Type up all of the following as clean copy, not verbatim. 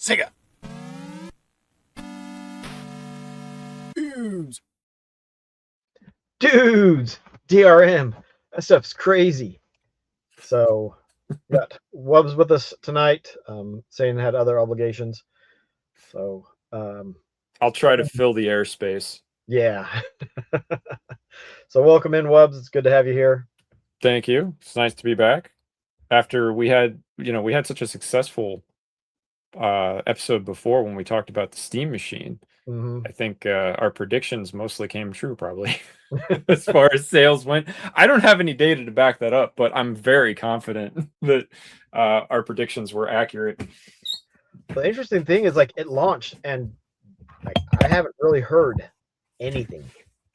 Sega. Dudes. Dudes, DRM. That stuff's crazy. So, got Wubs with us tonight. Saying had other obligations. So, I'll try to fill the airspace. yeah. So, welcome in, Wubs. It's good to have you here. Thank you. It's nice to be back. After we had such a successful episode before when we talked about the Steam machine. Mm-hmm. I think our predictions mostly came true, probably, as far as sales went. I don't have any data to back that up, but I'm very confident that our predictions were accurate. The interesting thing is, like, it launched, and like I haven't really heard anything.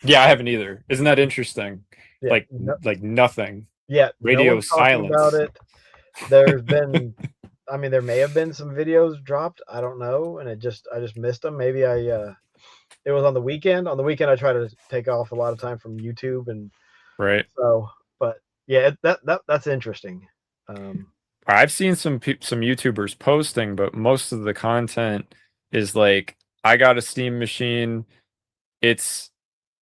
Yeah, I haven't either. Isn't that interesting? Yeah, Like nothing. yeah. No Radio one's talking silence. about it. There's been, I mean, there may have been some videos dropped. I don't know, and I just missed them. Maybe it was on the weekend. On the weekend, I try to take off a lot of time from YouTube, and Right. so, but yeah, that's interesting. I've seen some YouTubers posting, but most of the content is like, I got a Steam machine. It's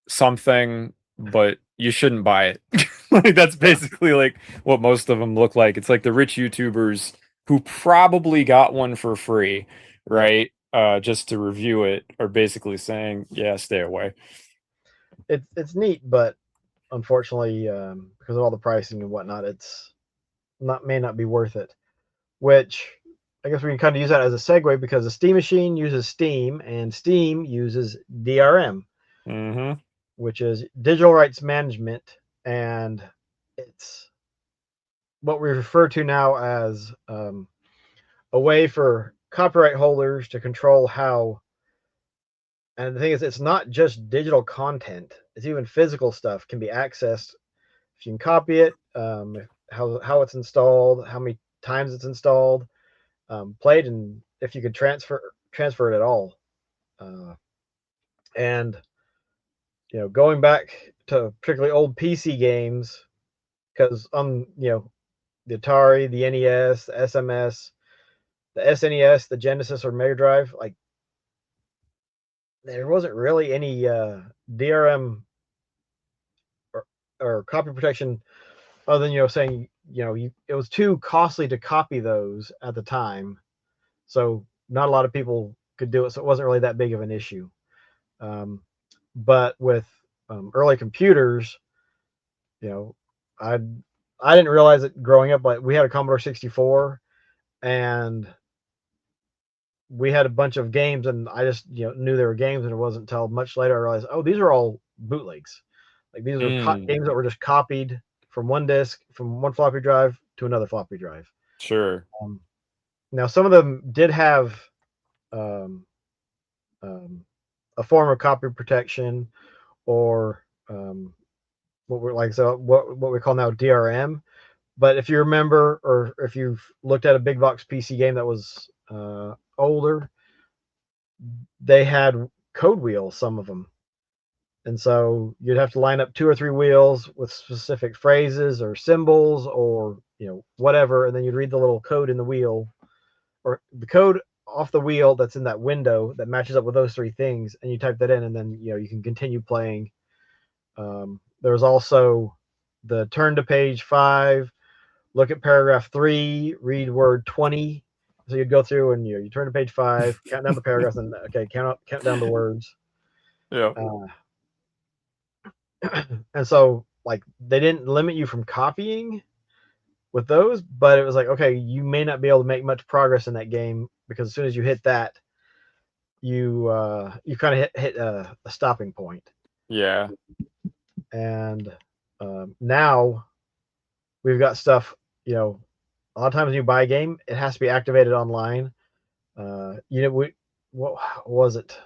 something, but you shouldn't buy it. Like, that's basically like what most of them look like. It's like the rich YouTubers who probably got one for free, right? Just to review it, are basically saying, yeah, stay away. It's neat, but unfortunately, because of all the pricing and whatnot, it's may not be worth it. Which I guess we can kind of use that as a segue, because the Steam machine uses Steam, and Steam uses DRM, Mm-hmm. which is digital rights management, and it's what we refer to now as a way for copyright holders to control how. And the thing is, it's not just digital content; it's even physical stuff can be accessed. If you can copy it, how it's installed, how many times it's installed, played, and if you could transfer it at all. And going back to particularly old PC games, because on the Atari, the NES, the SMS, the SNES, the Genesis or Mega Drive, like there wasn't really any DRM or copy protection, other than saying it was too costly to copy those at the time, so not a lot of people could do it. So it wasn't really that big of an issue. But with early computers, I didn't realize it growing up, but we had a Commodore 64, and we had a bunch of games, and I just knew they were games, and it wasn't until much later I realized, oh, these are all bootlegs. Like, these are games that were just copied from one disk, from one floppy drive to another floppy drive. Sure. Now, some of them did have a form of copy protection, or what we call now DRM. But if you remember, or if you've looked at a big box PC game that was older, they had code wheels, some of them. And so you'd have to line up 2 or 3 wheels with specific phrases or symbols or whatever, and then you'd read the little code in the wheel, or the code off the wheel that's in that window that matches up with those 3 things, and you type that in, and then you can continue playing. There was also the turn to page 5, look at paragraph 3, read word 20. So you'd go through and you turn to page 5, count down the paragraphs, and okay, count down the words. Yeah. And so, like, they didn't limit you from copying with those, but it was like, okay, you may not be able to make much progress in that game, because as soon as you hit that, you kind of hit a stopping point. Yeah. And now we've got stuff. A lot of times when you buy a game, it has to be activated online. What was it,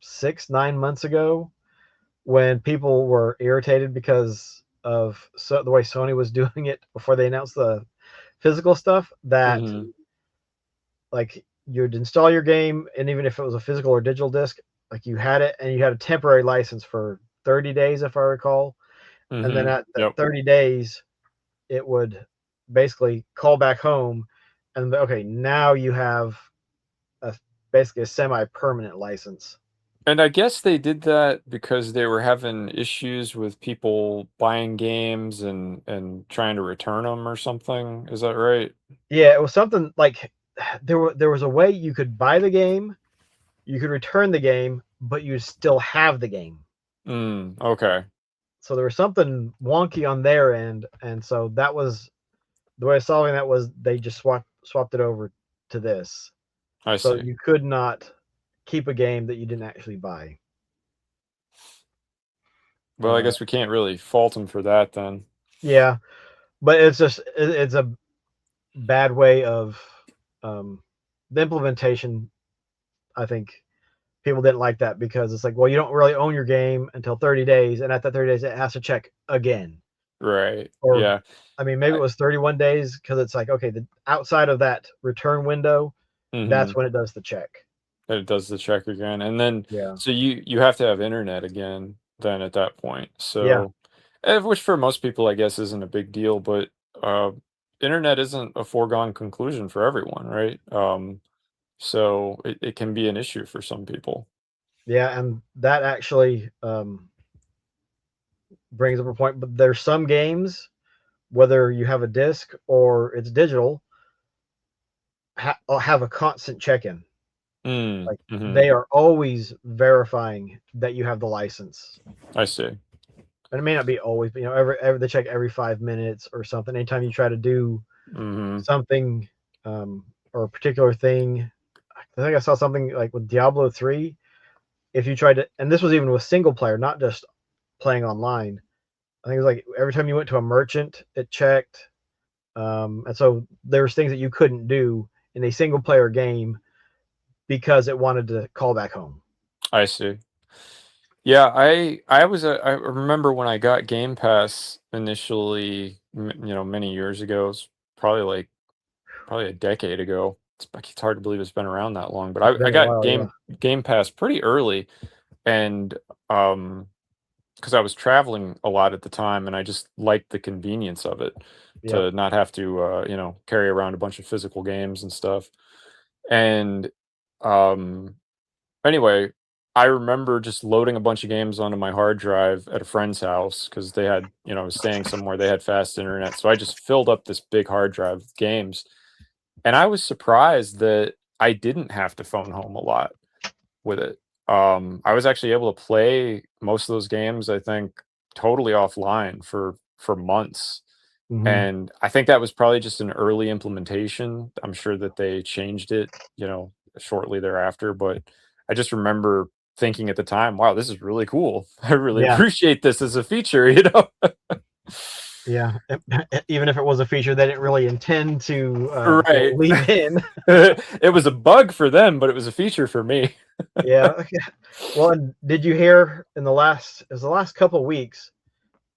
6-9 months ago, when people were irritated because of the way Sony was doing it before they announced the physical stuff, that like you'd install your game, and even if it was a physical or digital disc, like you had it, and you had a temporary license for 30 days, if I recall. And then at 30 days, it would basically call back home, and okay, now you have basically a semi-permanent license. And I guess they did that because they were having issues with people buying games and trying to return them or something. Is that right? Yeah, it was something like there was a way you could buy the game, you could return the game, but you'd still have the game. Okay. So there was something wonky on their end, and so that was the way of solving that was they just swapped it over to this. I So see. you could not keep a game that you didn't actually buy. Well, I guess we can't really fault them for that then. Yeah, but it's a bad way of the implementation. I think people didn't like that because it's like, well, you don't really own your game until 30 days, and at that 30 days, it has to check again. Right. Or, Yeah. I mean, maybe it was 31 days because it's like, okay, the outside of that return window, Mm-hmm. that's when it does the check. That it does the check again. And then Yeah, so you have to have internet again then at that point. yeah, So which for most people I guess isn't a big deal, but uh internet isn't a foregone conclusion for everyone, right? So it can be an issue for some people. yeah, and that actually brings up a point. But there's some games, whether you have a disc or it's digital, have a constant check-in. Like Mm-hmm. they are always verifying that you have the license. I see. And it may not be always, but every they check every 5 minutes or something. Anytime you try to do Mm-hmm. something or a particular thing, I think I saw something like with Diablo 3. If you tried to, and this was even with single player, not just playing online. I think it was like every time you went to a merchant, it checked. And so there was things that you couldn't do in a single player game because it wanted to call back home. I see. Yeah, I remember when I got Game Pass initially, many years ago. It's probably a decade ago. It's hard to believe it's been around that long, but It's I been a got while, yeah. Game Pass pretty early, and because I was traveling a lot at the time, and I just liked the convenience of it Yep. to not have to carry around a bunch of physical games and stuff. And um, anyway, I remember just loading a bunch of games onto my hard drive at a friend's house because they had, I was staying somewhere, they had fast internet. So I just filled up this big hard drive with games. And I was surprised that I didn't have to phone home a lot with it. I was actually able to play most of those games, I think, totally offline for months. Hmm. And I think that was probably just an early implementation. I'm sure that they changed it, shortly thereafter, but I just remember thinking at the time, wow, this is really cool. I really Yeah. appreciate this as a feature. Yeah. Even if it was a feature they didn't really intend to Right. leave in. It was a bug for them, but it was a feature for me. Yeah. Well, and did you hear in the last couple of weeks,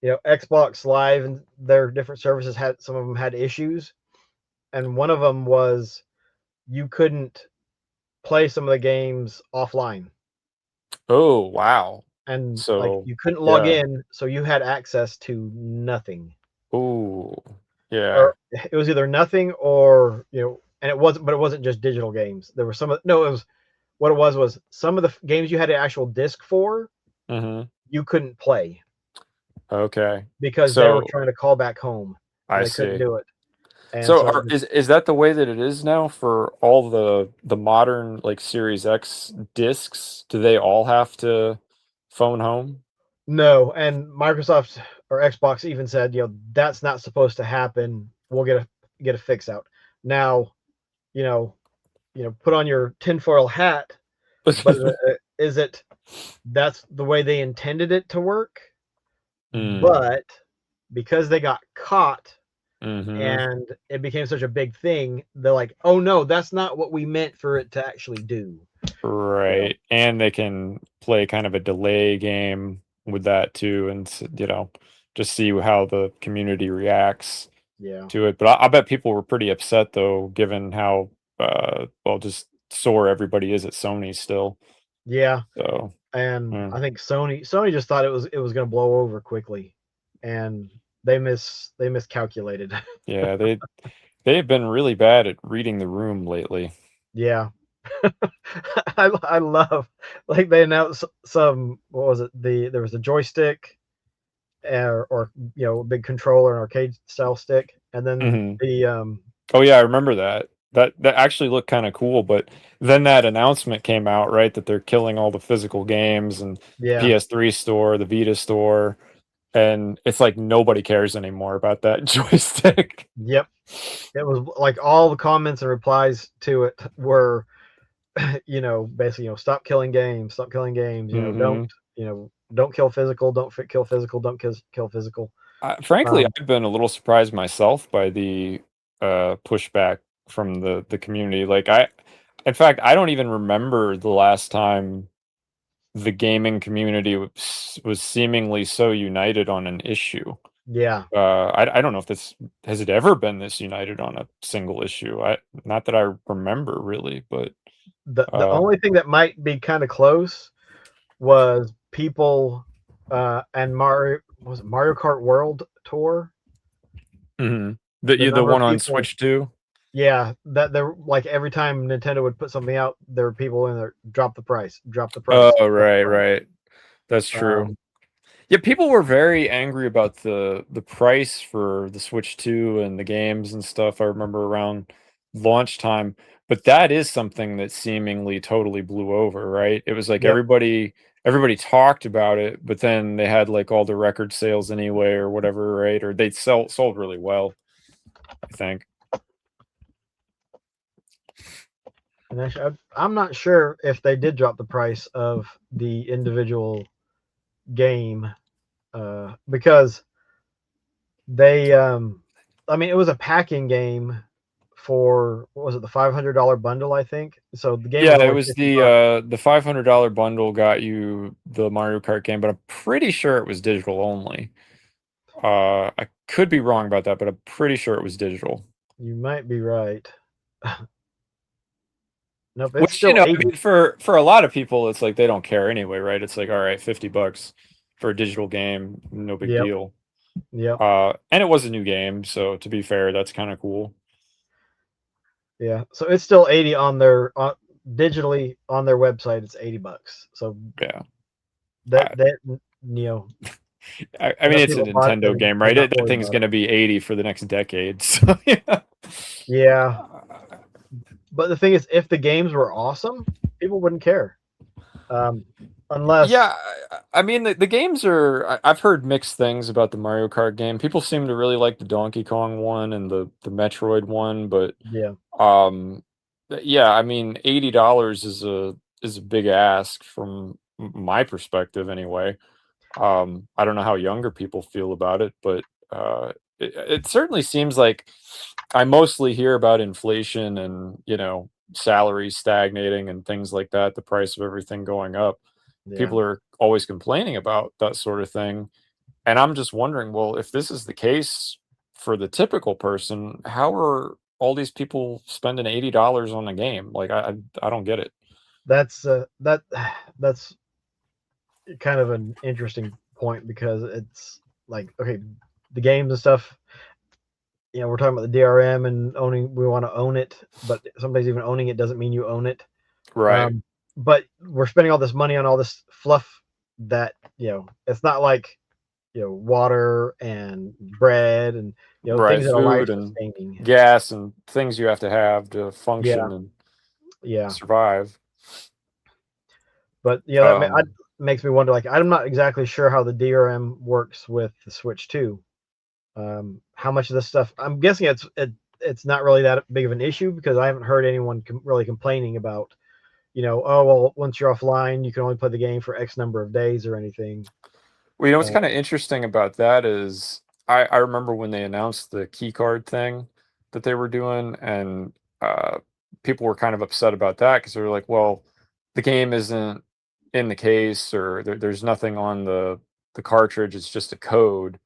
Xbox Live and their different services had some of them had issues, and one of them was you couldn't play some of the games offline, Oh, wow. and like So, you couldn't log yeah. in, so you had access to nothing, Ooh, yeah. or it was either nothing or and it wasn't just digital games. There were some of no, it was what it was some of the games you had an actual disc for Mhm. you couldn't play Okay. because they were So, trying to call back home and I they couldn't see. do it, and So, so is that the way that it is now for all the modern, like, Series X discs? Do they all have to phone home? no, and Microsoft or Xbox even said, that's not supposed to happen. We'll get a fix out. Now, you know, put on your tinfoil hat, but is it that's the way they intended it to work? Mm. But because they got caught Mhm. and it became such a big thing, they're like, "Oh no, that's not what we meant for it to actually do." Right, and they can play kind of a delay game with that too, and just see how the community reacts Yeah. to it. But I bet people were pretty upset though, given how well just sore everybody is at Sony still. Yeah. So And mm, I think Sony just thought it was going to blow over quickly, and they miscalculated. yeah, they've been really bad at reading the room lately. Yeah. I love, like, they announced some, what was it? There was a joystick, or a big controller, an arcade style stick, and then Mhm. the Oh, yeah, I remember that. That actually looked kinda cool, but then that announcement came out, right, that they're killing all the physical games and the yeah, PS3 store, the Vita store, and it's like nobody cares anymore about that joystick. yep. It was like all the comments and replies to it were, basically, stop killing games, stop killing games, Mhm. don't kill physical, don't kill physical, don't kill physical. Frankly, Um, I've been a little surprised myself by the, pushback from the community, like, in fact, I don't even remember the last time the gaming community was seemingly so united on an issue. yeah. I don't know if this has it ever been this united on a single issue? I not that I remember really, but, The uh only thing that might be kind of close was people, and Mario Kart World Tour. mhm. The The number of one on people, Switch too? yeah, that they're like, every time Nintendo would put something out, there were people in there, drop the price, drop the price, Oh, drop the right, price. right. That's true. Um, Yeah, people were very angry about the price for the Switch 2 and the games and stuff, I remember around launch time, but that is something that seemingly totally blew over, right? It was like yep, everybody talked about it, but then they had, like, all the record sales anyway or whatever, right? Or they sold really well, I think. and actually, I'm not sure if they did drop the price of the individual game, because they, I mean, it was a packing game for, what was it, the $500 bundle, I think. So the game was Yeah, it only was $50. the $500 bundle got you the Mario Kart game, but I'm pretty sure it was digital only. I could be wrong about that, but I'm pretty sure it was digital. You might be right. Nope, it's Which, you still know, I 80. mean, for a lot of people, it's like they don't care anyway, right? It's like, all right, $50 for a digital game, no big Yep, deal. yep, And it was a new game, so to be fair, that's kind of cool. yeah. So it's still 80 on their, digitally on their website. It's $80. So Yeah. that I, that you know, I mean, enough it's a people bought it. Nintendo game, They're right? not That worried thing's about it. going to be 80 for the next decade. So, yeah. Yeah, Uh, but the thing is, if the games were awesome, people wouldn't care. Um, unless, Yeah, I mean the games are. I've heard mixed things about the Mario Kart game. People seem to really like the Donkey Kong one and the Metroid one, but yeah, um, yeah, I mean $80 is a big ask from my perspective anyway. I don't know how younger people feel about it, but it certainly seems like I mostly hear about inflation and salaries stagnating and things like that. The price of everything going up, yeah, people are always complaining about that sort of thing. And I'm just wondering, well, if this is the case for the typical person, how are all these people spending $80 on a game? Like I don't get it. that's kind of an interesting point, because it's like, okay, the games and stuff. We're talking about the DRM and owning. We want to own it, but sometimes even owning it doesn't mean you own it. Right. Um, but we're spending all this money on all this fluff that, it's not like, water and bread and, Right. things that are life Food and sustaining. gas and things you have to have to Yeah, function and yeah. survive. But that Um, makes me wonder. Like, I'm not exactly sure how the DRM works with the Switch 2. How much of this stuff? I'm guessing it's not really that big of an issue, because I haven't heard anyone really complaining about, oh well, once you're offline, you can only play the game for X number of days or anything. well, what's Uh, kind of interesting about that is I remember when they announced the key card thing that they were doing, and uh, people were kind of upset about that because they were like, well, the game isn't in the case, or there's nothing on the cartridge. It's just a code,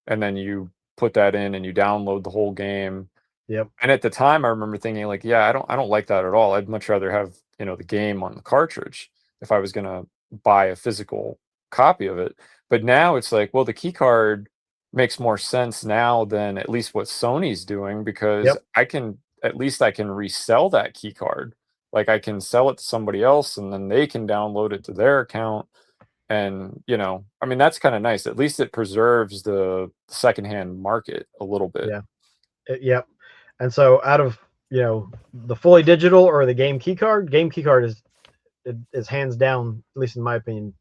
and then you put that in and you download the whole game. yep, And at the time, I remember thinking like, yeah, I don't like that at all. I'd much rather have, the game on the cartridge if I was gonna buy a physical copy of it. But now it's like, well, the key card makes more sense now than at least what Sony's doing because yep, I can resell that key card like I can sell it to somebody else and then they can download it to their account. And, I mean, that's kind of nice. At least it preserves the secondhand market a little bit. Yeah. Yep. And so out of, the fully digital or the game key card is hands down, at least in my opinion,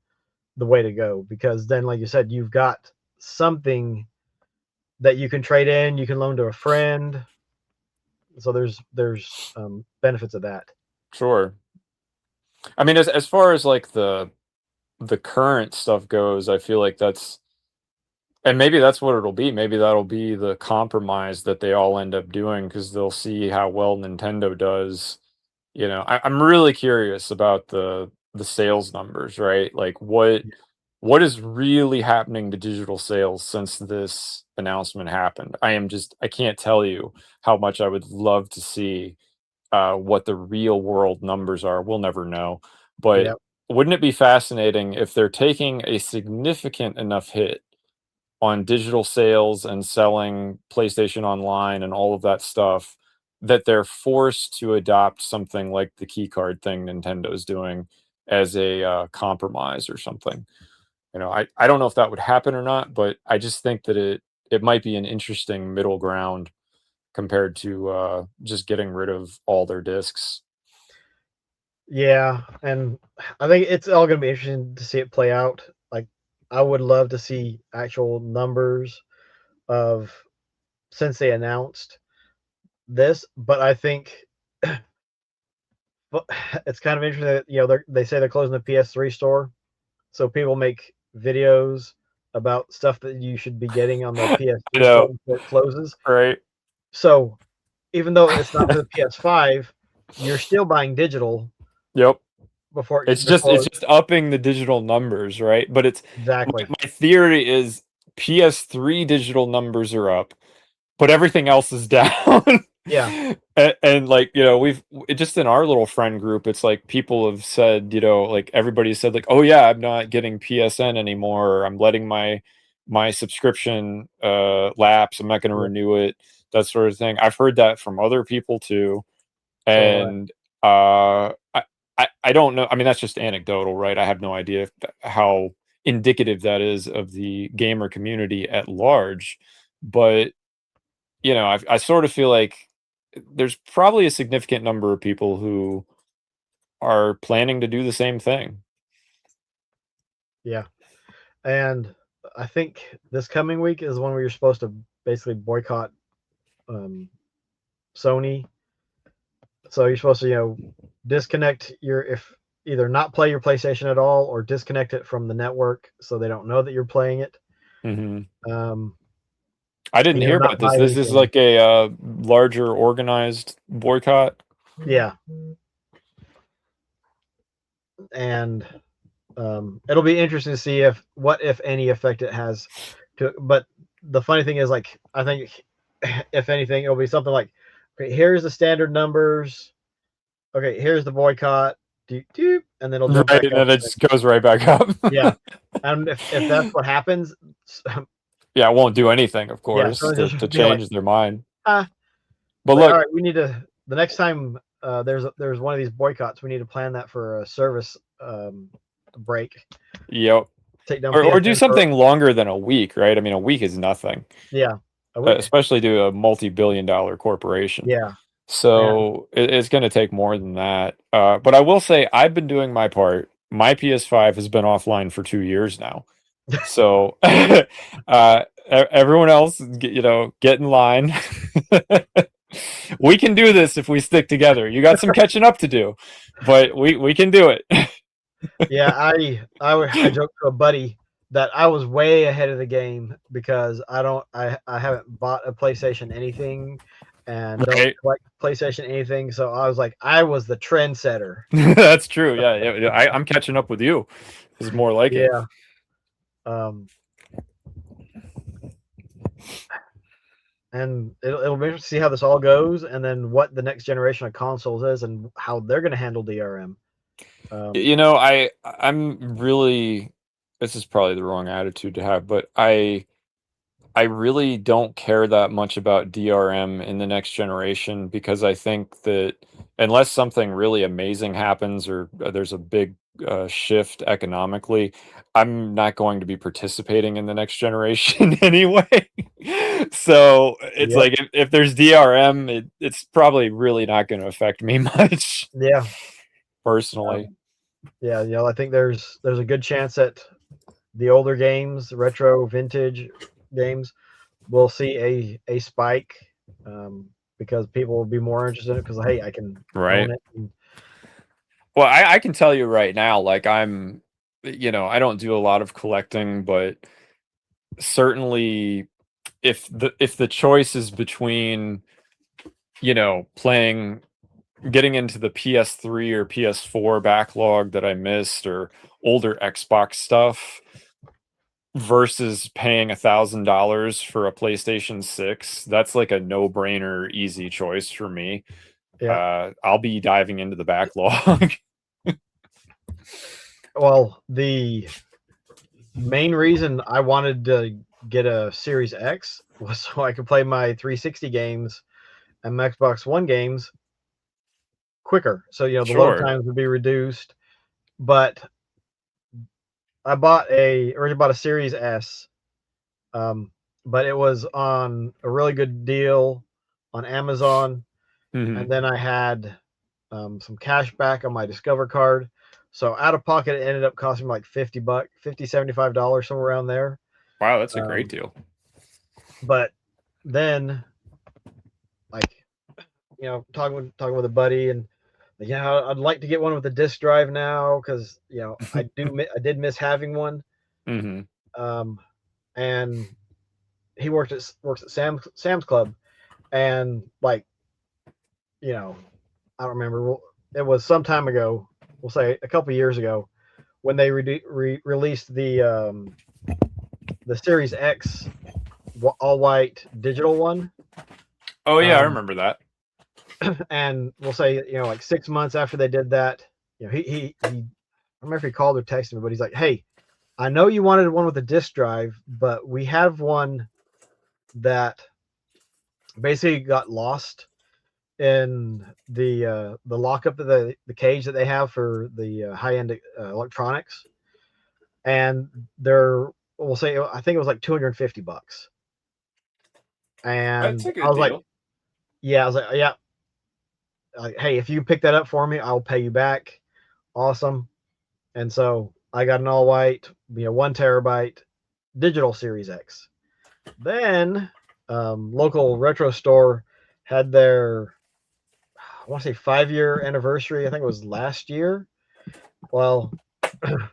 the way to go, because then, like you said, you've got something that you can trade in, you can loan to a friend. So there's benefits of that. Sure. I mean, as far as like the current stuff goes, I feel like and maybe that's what it'll be. Maybe that'll be the compromise that they all end up doing because they'll see how well Nintendo does. I'm really curious about the sales numbers, right? Like what is really happening to digital sales since this announcement happened? I can't tell you how much I would love to see what the real world numbers are. We'll never know. But Yep. wouldn't it be fascinating if they're taking a significant enough hit on digital sales and selling PlayStation Online and all of that stuff that they're forced to adopt something like the keycard thing Nintendo's doing as a compromise or something? I don't know if that would happen or not, but I just think that it might be an interesting middle ground compared to just getting rid of all their discs. Yeah, and I think it's all going to be interesting to see it play out. Like, I would love to see actual numbers of since they announced this, but I think it's kind of interesting that they say they're closing the PS3 store, so people make videos about stuff that you should be getting on the I PS3 store know, before it closes. right? So even though it's not for the PS5, you're still buying digital Yep. before It's just upping the digital numbers, right? But it's exactly. my theory is PS3 digital numbers are up, but everything else is down. Yeah. And like, just in our little friend group, it's like people have said, like everybody said like, "Oh yeah, I'm not getting PSN anymore. Or I'm letting my subscription lapse. I'm not going to Yeah. renew it." That sort of thing. I've heard that from other people too. So have I. And I don't know. I mean, that's just anecdotal, right? I have no idea how indicative that is of the gamer community at large. But I sort of feel like there's probably a significant number of people who are planning to do the same thing. Yeah. And I think this coming week is when you're supposed to basically boycott um, Sony. So you're supposed to, disconnect if either not play your PlayStation at all or disconnect it from the network so they don't know that you're playing it. Hmm. Um, I didn't hear not about this. buy This is anything. like a larger organized boycott. Yeah. And it'll be interesting to see what if any effect it has but the funny thing is, like, I think if anything it'll be something like, okay, here's the standard numbers, okay, here's the boycott, doop, doop, and then it'll jump Right, back and up then it again. just goes right back up. Yeah. And if that's what happens, Yeah, it won't do anything, of yeah, course, so to just be like, change their mind. ah, But like, all look, right, we need to, the next time there's one of these boycotts, we need to plan that for a service break, yep. take down Or do PSN for, something longer than a week, right? I mean, a week is nothing, yeah, a week. especially to a multi-billion-dollar corporation. Yeah. And So it's going to take more than that. But I will say I've been doing my part. My PS5 has been offline for 2 years now. So everyone else, get in line. We can do this if we stick together. You got some catching up to do, but we can do it. yeah, I joked to a buddy that I was way ahead of the game because I haven't bought a PlayStation anything and don't Right? collect PlayStation anything. So I was like, I was the trendsetter. That's true. Yeah, yeah. I'm catching up with you. Is more like it. Yeah. Um, and it'll be interesting to see how this all goes, and then what the next generation of consoles is, and how they're going to handle DRM. I'm really. This is probably the wrong attitude to have, but I really don't care that much about DRM in the next generation because I think that unless something really amazing happens or there's a big shift economically, I'm not going to be participating in the next generation anyway. So it's Yep. like if there's DRM, it's probably really not going to affect me much Yeah. personally. Yeah. You know, I think there's a good chance that the older games, retro, vintage games, will see a spike, because people will be more interested in it because, hey, I can own Right. it. And, Well, I can tell you right now, like I don't do a lot of collecting, but certainly if the choice is between, playing getting into the PS3 or PS4 backlog that I missed or older Xbox stuff versus paying $1,000 for a PlayStation 6, that's like a no-brainer, easy choice for me. yeah. I'll be diving into the backlog. Well, the main reason I wanted to get a Series X was so I could play my 360 games and my Xbox One games quicker. So, you know, the load Sure. times would be reduced. But I originally bought a Series S, um, but it was on a really good deal on Amazon, Mhm. and then I had some cash back on my Discover card. So out of pocket, it ended up costing me like $50, $75, somewhere around there. Wow, that's a great Um, deal. but then, like, you know, talking with a buddy, and yeah, I'd like to get one with a disk drive now because, you know, I did miss having one. Mhm. Um, and he works at Sam's Club, and, like, you know, I don't remember. It was some time ago. We'll say a couple years ago when they released the Series X all white digital one. Oh, yeah, I Um, remember that. and we'll say, you know, like 6 months after they did that, you know, I don't remember if he called or texted me, but he's like, "Hey, I know you wanted one with a disk drive, but we have one that basically got lost in the lockup of the cage that they have for the high end electronics, and we'll say I think it was like $250." That's And a I good was like, deal. "Yeah," I was like, "Yeah, like, hey, if you pick that up for me, I'll pay you back." Awesome. And so I got an all white, 1 terabyte digital Series X. Then local retro store had their, I want to say, 5-year anniversary. I think it was last year. Well, and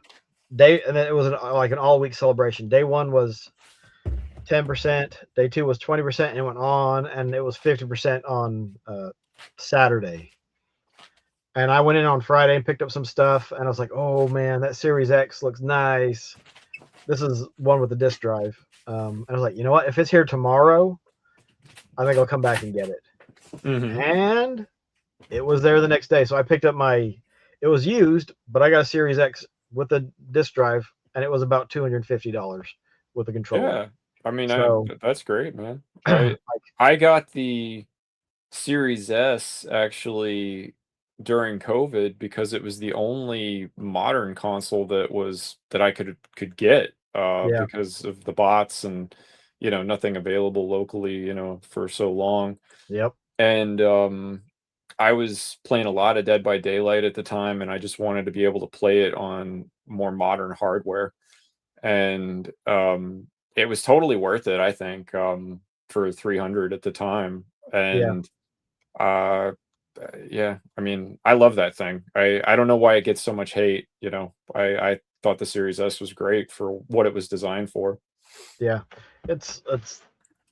then it was like an all week celebration. Day one was 10%, day two was 20%, and it went on, and it was 50% on Saturday. And I went in on Friday and picked up some stuff, and I was like, "Oh man, that Series X looks nice. This is one with the disk drive." And I was like, "You know what? If it's here tomorrow, I think I'll come back and get it." Mhm. And it was there the next day. So I picked up it was used, but I got a Series X with a disk drive, and it was about $250 with a controller. Yeah. I mean, So that's great, man. I like, I got the Series S actually during COVID because it was the only modern console that I could get yeah, because of the bots and nothing available locally, for so long. yep, And I was playing a lot of Dead by Daylight at the time, and I just wanted to be able to play it on more modern hardware. And it was totally worth it, I think, for 300 at the time. yeah, And uh, yeah, I mean, I love that thing. I don't know why it gets so much hate. I thought the Series S was great for what it was designed for. yeah. It's it's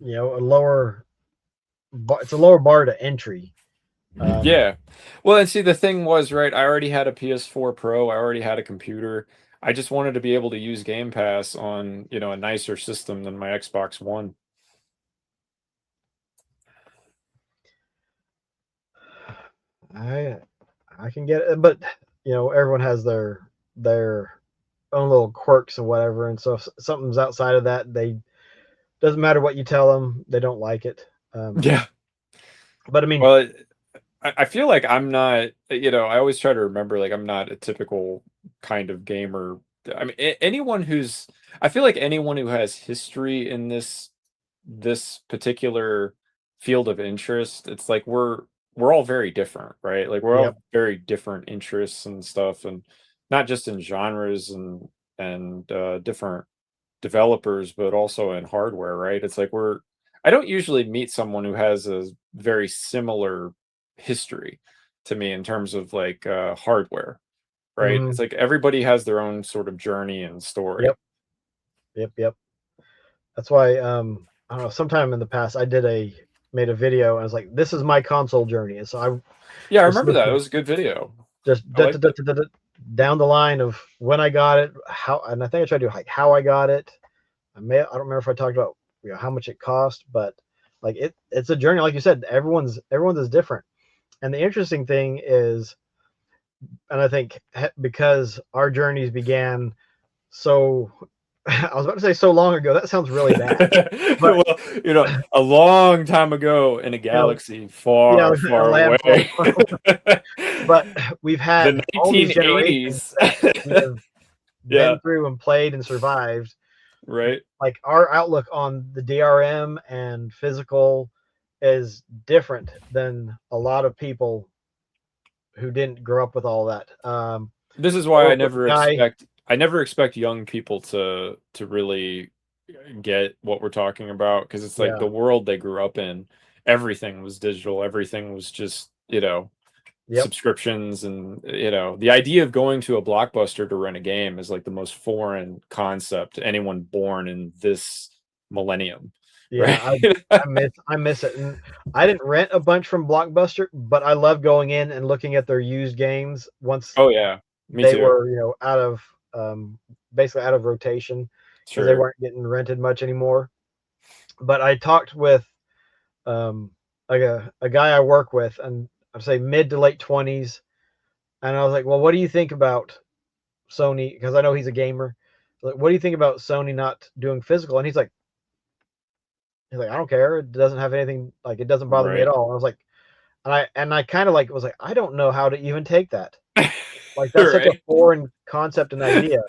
a lower bar to entry. Um, Yeah. Well, and see, the thing was, right, I already had a PS4 Pro, I already had a computer. I just wanted to be able to use Game Pass on, a nicer system than my Xbox One. I I can get it, but everyone has their own little quirks and whatever, and so if something's outside of that, they doesn't matter what you tell them, they don't like it. Yeah. But I mean, Well, I feel like I'm not, I always try to remember like I'm not a typical kind of gamer. I mean, anyone who's, I feel like anyone who has history in this particular field of interest, it's like we're all very different, right? Like we're Yep. all very different interests and stuff, and not just in genres and different developers, but also in hardware, right? It's like I don't usually meet someone who has a very similar history to me in terms of like hardware, right? Hmm. It's like everybody has their own sort of journey and story. Yep. Yep. Yep. That's why I don't know. Sometime in the past, made a video, and I was like, "This is my console journey." And so I Yeah, I just remember that. It listed was a good video. just I liked it. down the line of when I got it, how, and I think I tried to do like how I got it. I don't remember if I talked about how much it cost, but like it's a journey. Like you said, everyone's is different. And the interesting thing is, and I think because our journeys began so, I was about to say so long ago. That sounds really bad, but Well, a long time ago in a you know, galaxy yeah, far, a far lab far, away. but we've The had all these generations 1980s. that we have Yeah, been through and played and survived. right. Like our outlook on the DRM and physical is different than a lot of people who didn't grow up with all that. This is I why work with a guy. I never expect young people to really get what we're talking about, because it's like Yeah. the world they grew up in, everything was digital, everything was just, Yep. subscriptions, and the idea of going to a Blockbuster to rent a game is like the most foreign concept to anyone born in this millennium, Yeah. right? I miss it. And I didn't rent a bunch from Blockbuster, but I love going in and looking at their used games once Oh yeah, me they too. were, out of basically out of rotation because they Sure. weren't getting rented much anymore. But I talked with like a guy I work with, and I'd say mid to late 20s, and I was like, "Well, what do you think about Sony?" Because I know he's a gamer. Like, what do you think about Sony not doing physical? And he's like, "I don't care. It doesn't have anything, like, it doesn't bother me at Right. all." And I was like, and I kind of like was like, I don't know how to even take that. Like, that's such a Right. foreign concept and idea.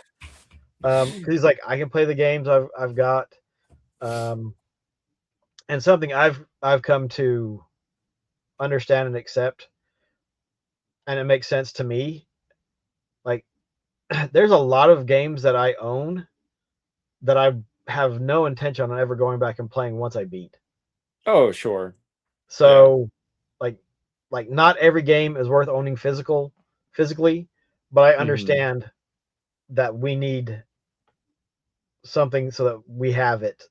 Because he's like, I can play the games I've got, um, and something I've come to understand and accept, and it makes sense to me. Like, there's a lot of games that I own that I have no intention on ever going back and playing once I beat. Oh, sure. Yeah. So, like, not every game is worth owning physically, but I Hmm. understand that we need something so that we have it,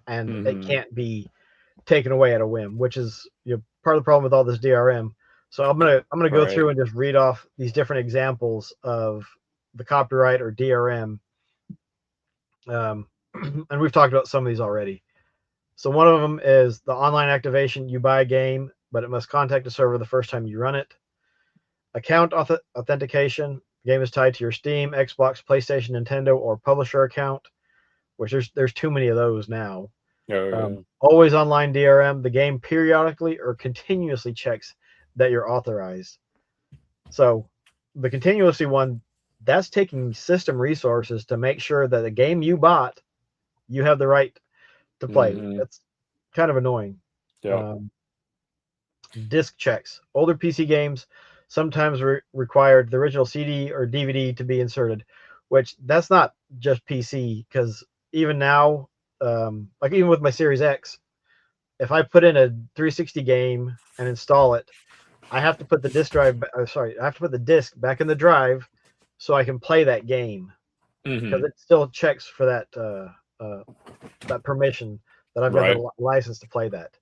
and it Hmm. can't be taken away at a whim, which is, part of the problem with all this DRM. So I'm gonna go Right. through and just read off these different examples of the copyright or DRM, um, and we've talked about some of these already. So one of them is the online activation. You buy a game, but it must contact the server the first time you run it. Account authentication. The game is tied to your Steam, Xbox, PlayStation, Nintendo, or publisher account, which there's too many of those now. Oh yeah. Always online DRM. The game periodically or continuously checks that you're authorized. So the continuously one, that's taking system resources to make sure that the game you bought, you have the right to play. Hmm. That's kind of annoying. Yeah. Um, Disc checks. Older PC games sometimes required the original CD or DVD to be inserted, which that's not just PC, because even now, like even with my Series X, if I put in a 360 game and install it, I have to put the disk drive. Sorry, I have to put the disc back in the drive so I can play that game, because Hmm. it still checks for that permission that I've got Right. the license to play that.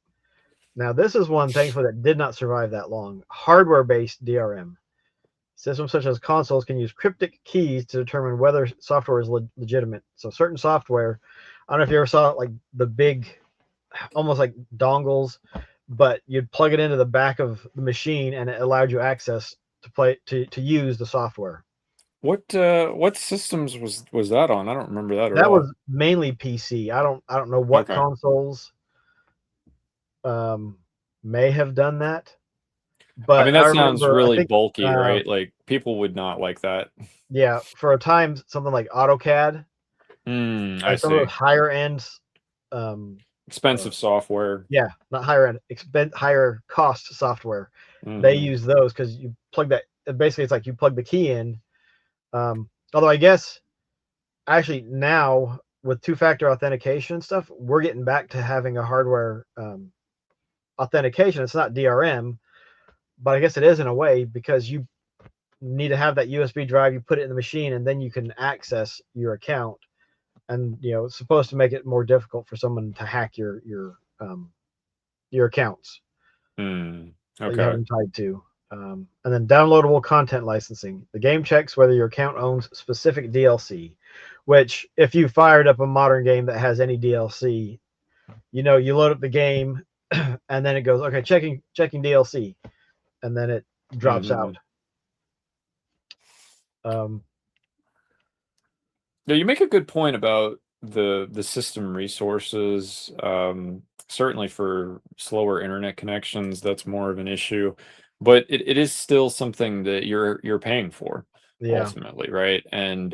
Now, this is one thankfully that did not survive that long. Hardware-based DRM. Systems such as consoles can use cryptic keys to determine whether software is legitimate. So certain software, I don't know if you ever saw like the big, almost like dongles, but you'd plug it into the back of the machine and it allowed you access to play to use the software. What systems was that on? I don't remember that at That all. was mainly PC. I don't know what Okay. consoles um, may have done that. I But mean, I that sounds remember, I really think, bulky, right? Like people would not like that. yeah, for a time, something like AutoCAD, I like some of see. those higher end, um, uh, Expensive software. yeah, not higher end, higher cost software. They Hmm. use those because you plug that. Basically, it's like you plug the key in. Although I guess actually now with two-factor authentication and stuff, we're getting back to having a hardware authentication. It's not DRM, but I guess it is in a way because you need to have that USB drive. You put it in the machine, and then you can access your account. And it's supposed to make it more difficult for someone to hack your accounts that you have Okay. them tied to. And then downloadable content licensing. The game checks whether your account owns specific DLC, which if you fired up a modern game that has any DLC, you load up the game and then it goes, okay, checking DLC, and then it drops Hmm. out. Um, Yeah, you make a good point about the system resources. Certainly for slower internet connections, that's more of an issue, but it is still something that you're paying for yeah, ultimately, right? And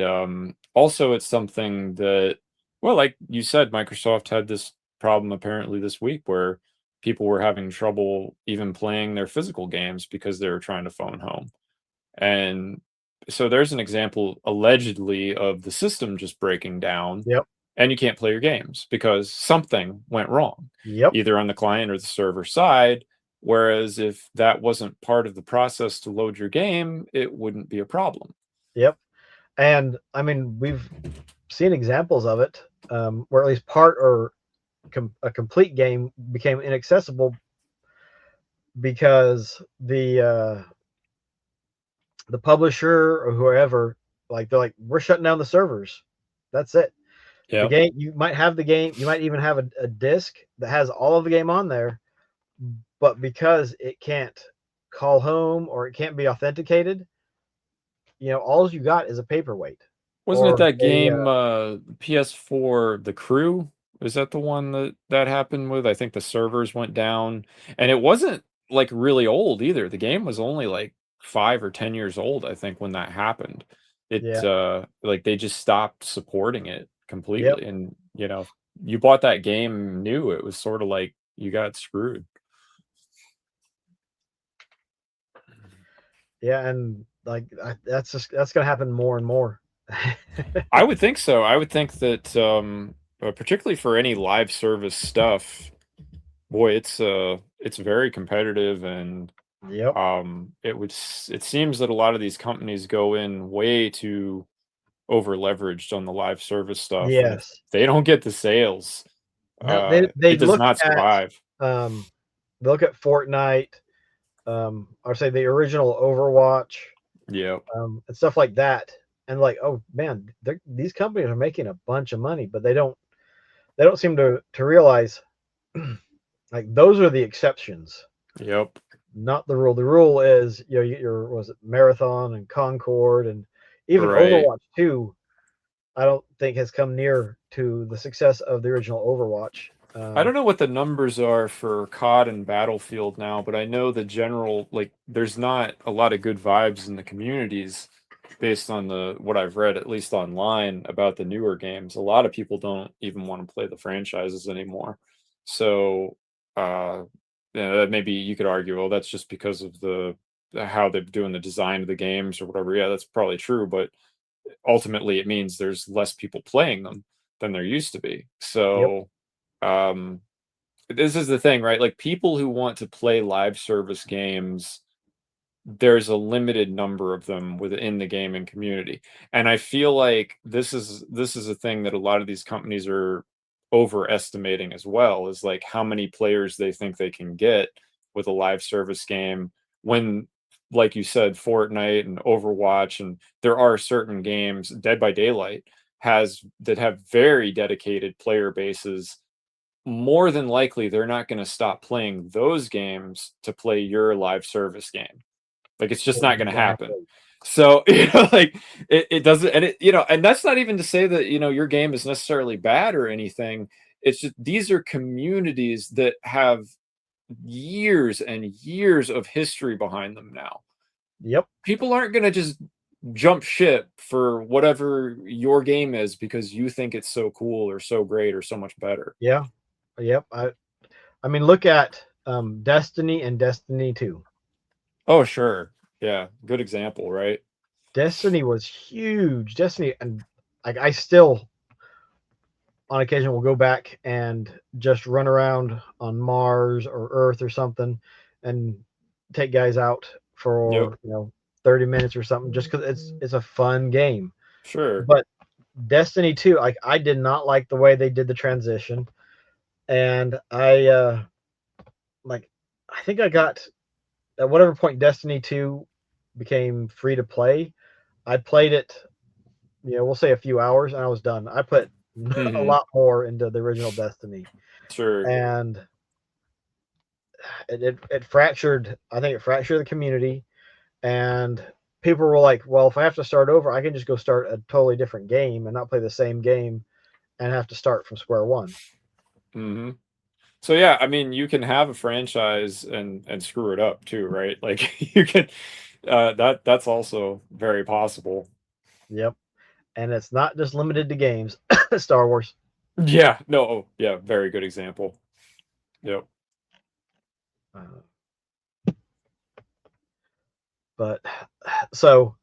also, it's something that, well, like you said, Microsoft had this problem apparently this week where people were having trouble even playing their physical games because they were trying to phone home. And so there's an example allegedly of the system just breaking down yep, and you can't play your games because something went wrong, yep, either on the client or the server side. Whereas if that wasn't part of the process to load your game, it wouldn't be a problem. yep. And I mean, we've seen examples of it, where at least part or a complete game became inaccessible because the publisher or whoever, like, they're like, we're shutting down the servers. That's it. The Yep. game, you might have the game, you might even have a disc that has all of the game on there, but because it can't call home or it can't be authenticated, all you got is a paperweight Wasn't it or that game PS4 The Crew? Is that the one that happened with? I think the servers went down and it wasn't like really old either. The game was only like 5 or 10 years old, I think, when that happened. yeah, Like they just stopped supporting it yep, completely. And you bought that game new, it was sort of like you got screwed. yeah, and like that's gonna happen more and more. I would think so. I would think that particularly for any live service stuff, boy, it's very competitive and Yep, it seems that a lot of these companies go in way too over leveraged on the live service stuff, and if yes. they don't get the sales, No, they it does look not at survive. um, they look at Fortnite, or say the original Overwatch, Yeah. and stuff like that, and like, oh man, these companies are making a bunch of money, but they don't seem to realize like those are the exceptions, Yep. not the rule. The rule is your was it Marathon and Concord and even Right. Overwatch 2. I don't think has come near to the success of the original Overwatch. I don't know what the numbers are for COD and Battlefield now, but I know the general, like there's not a lot of good vibes in the communities based on the what I've read, at least online, about the newer games. A lot of people don't even want to play the franchises anymore. So uh that maybe you could argue, well, that's just because of how they're doing the design of the games or whatever. Yeah, that's probably true, but ultimately it means there's less people playing them than there used to be. Yep. So um this is the thing, right? Like people who want to play live service games, there's a limited number of them within the gaming community. And I feel like this is a thing that a lot of these companies are overestimating as well, is like how many players they think they can get with a live service game when, like you said, Fortnite and Overwatch, and there are certain games, Dead by Daylight has that have very dedicated player bases. More than likely they're not going to stop playing those games to play your live service game. Like it's just not going to happen. Exactly. So like it doesn't, and and that's not even to say that your game is necessarily bad or anything. It's just these are communities that have years and years of history behind them now. Yep. People aren't gonna just jump ship for whatever your game is because you think it's so cool or so great or so much better. Yeah. Yep. I mean, look at Destiny and Destiny 2. Oh, sure. Yeah, good example, right? Destiny was huge. Destiny, and like I still on occasion will go back and just run around on Mars or Earth or something and take guys out Yep, for 30 minutes or something just because it's a fun game. sure. But Destiny 2, like I did not like the way they did the transition. And like I think I got at whatever point Destiny 2 became free to play, I played it, we'll say a few hours and I was done. I put a Mhm, lot more into the original Destiny. sure. And it fractured, I think it fractured the community. And people were like, well, if I have to start over, I can just go start a totally different game and not play the same game and have to start from square one. Mhm. So, yeah, I mean, you can have a franchise and screw it up too, right? Like, you can that's also very possible. Yep. And it's not just limited to games. Star Wars. Yeah, no, oh, yeah, very good example. Yep. Uh, but so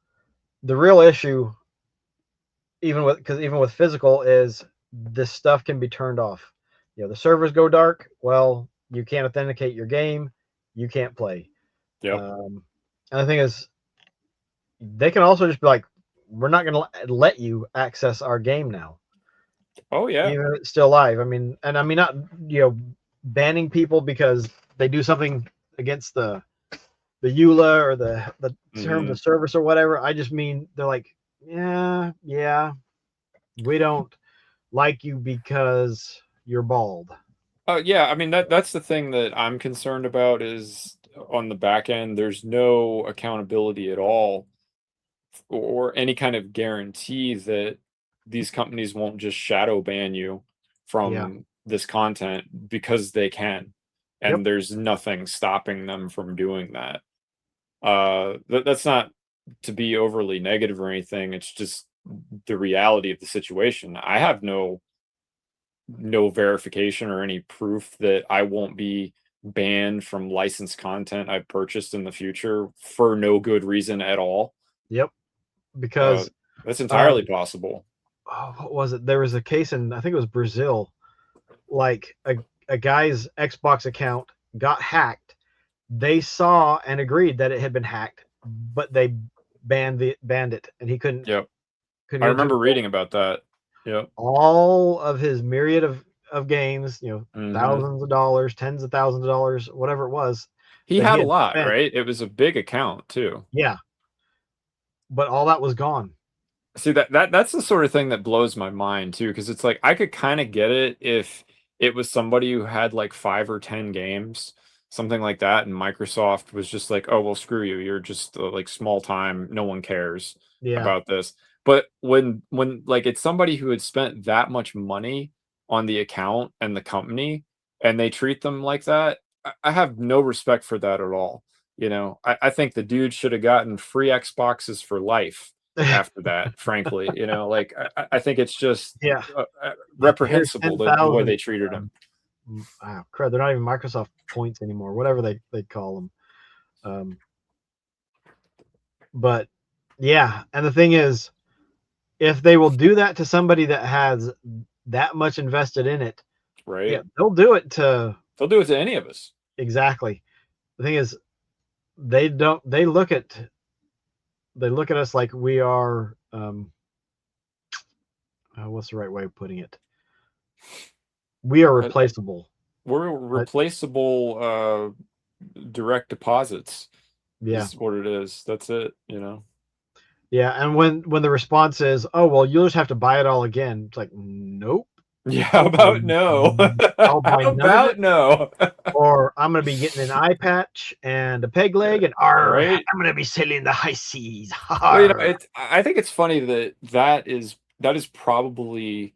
the real issue, even with physical, is this stuff can be turned off. The servers go dark. Well, you can't authenticate your game. You can't play. Yep. And the thing is, they can also just be like, we're not going to let you access our game now, Oh, yeah. even if it's still live. I mean, and I mean, not, banning people because they do something against the EULA or the terms of Mhm. service or whatever. I just mean they're like, yeah, we don't like you because you're bald. Oh, yeah, I mean, that's the thing that I'm concerned about is on the back end, there's no accountability at all or any kind of guarantee that these companies won't just shadow ban you Yeah. from this content because they can, Yep. and there's nothing stopping them from doing that. That's not to be overly negative or anything, it's just the reality of the situation. I have no verification or any proof that I won't be banned from licensed content I've purchased in the future for no good reason at all. Yep. Uh, Because that's entirely um, possible. what was it? There was a case in, I think it was Brazil. Like a guy's Xbox account got hacked. They saw and agreed that it had been hacked, but they banned it, and he Yep. couldn't I get into remember the game. reading about that. Yep. All of his myriad of games, Mhm. thousands of dollars, tens of thousands of dollars, whatever it was He that he had a had lot, spent. right? It was a big account too. Yeah, but all that was gone. See, that's the sort of thing that blows my mind too, because it's like I could kind of get it if it was somebody who had like 5 or 10 games, something like that, and Microsoft was just like, "Oh, well, screw you. You're just like small time. No one cares Yeah. about this." But when like it's somebody who had spent that much money on the account and the company, and they treat them like that, I have no respect for that at all. I think the dude should have gotten free Xboxes for life after that, frankly. Like I think it's just Yeah. Like, here's reprehensible the way 10,000. they treated him. Wow, crap, they're not even Microsoft points anymore, whatever they call them. Um, but yeah, and the thing is, if they will do that to somebody that has that much invested in it, yeah, Right? they'll do it to They'll do it to any of us. exactly. The thing is, they don't. They look at us like we are. What's the right way of putting it? We are Uh, replaceable. we're But replaceable direct deposits yeah, is what it is. That's it. yeah. And when the response is, "Oh well, you'll just have to buy it all again," it's like, nope. Yeah, how I'll buy about no? I'll How buy none of it, about no? or I'm gonna be getting an eye patch and a peg leg, and arr, Right? I'm gonna be sailing the high seas. Well, Arr. I think it's funny that is probably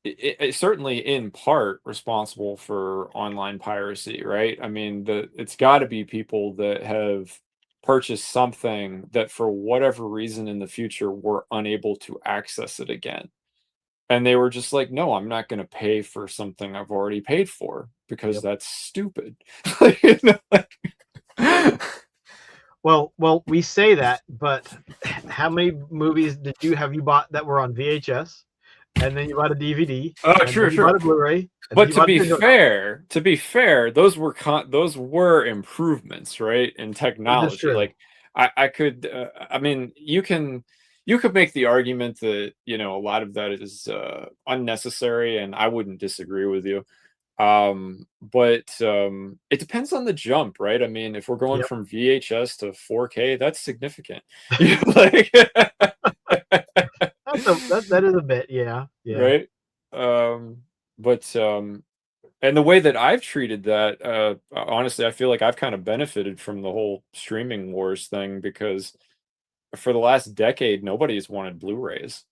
it's certainly in part responsible for online piracy, right? I mean, it's got to be people that have purchased something that for whatever reason in the future were unable to access it again. And they were just like, no, I'm not going to pay for something I've already paid for because Yep. that's stupid. Like, you know, like- Well, we say that, but how many movies have you bought that were on VHS, and then you bought a DVD, oh, and then true, you true. bought a Blu-ray, and then But you bought a digital copy? those were improvements, right, in That's technology. true. Like I could, I mean, you could make the argument that a lot of that is unnecessary, and I wouldn't disagree with you. But it depends on the jump, right? I mean, if we're going Yep. from VHS to 4K, that's significant. You know, like, That is a bit, yeah, yeah, right? But and the way that I've treated that, honestly, I feel like I've kind of benefited from the whole streaming wars thing because for the last decade, nobody's wanted Blu-rays,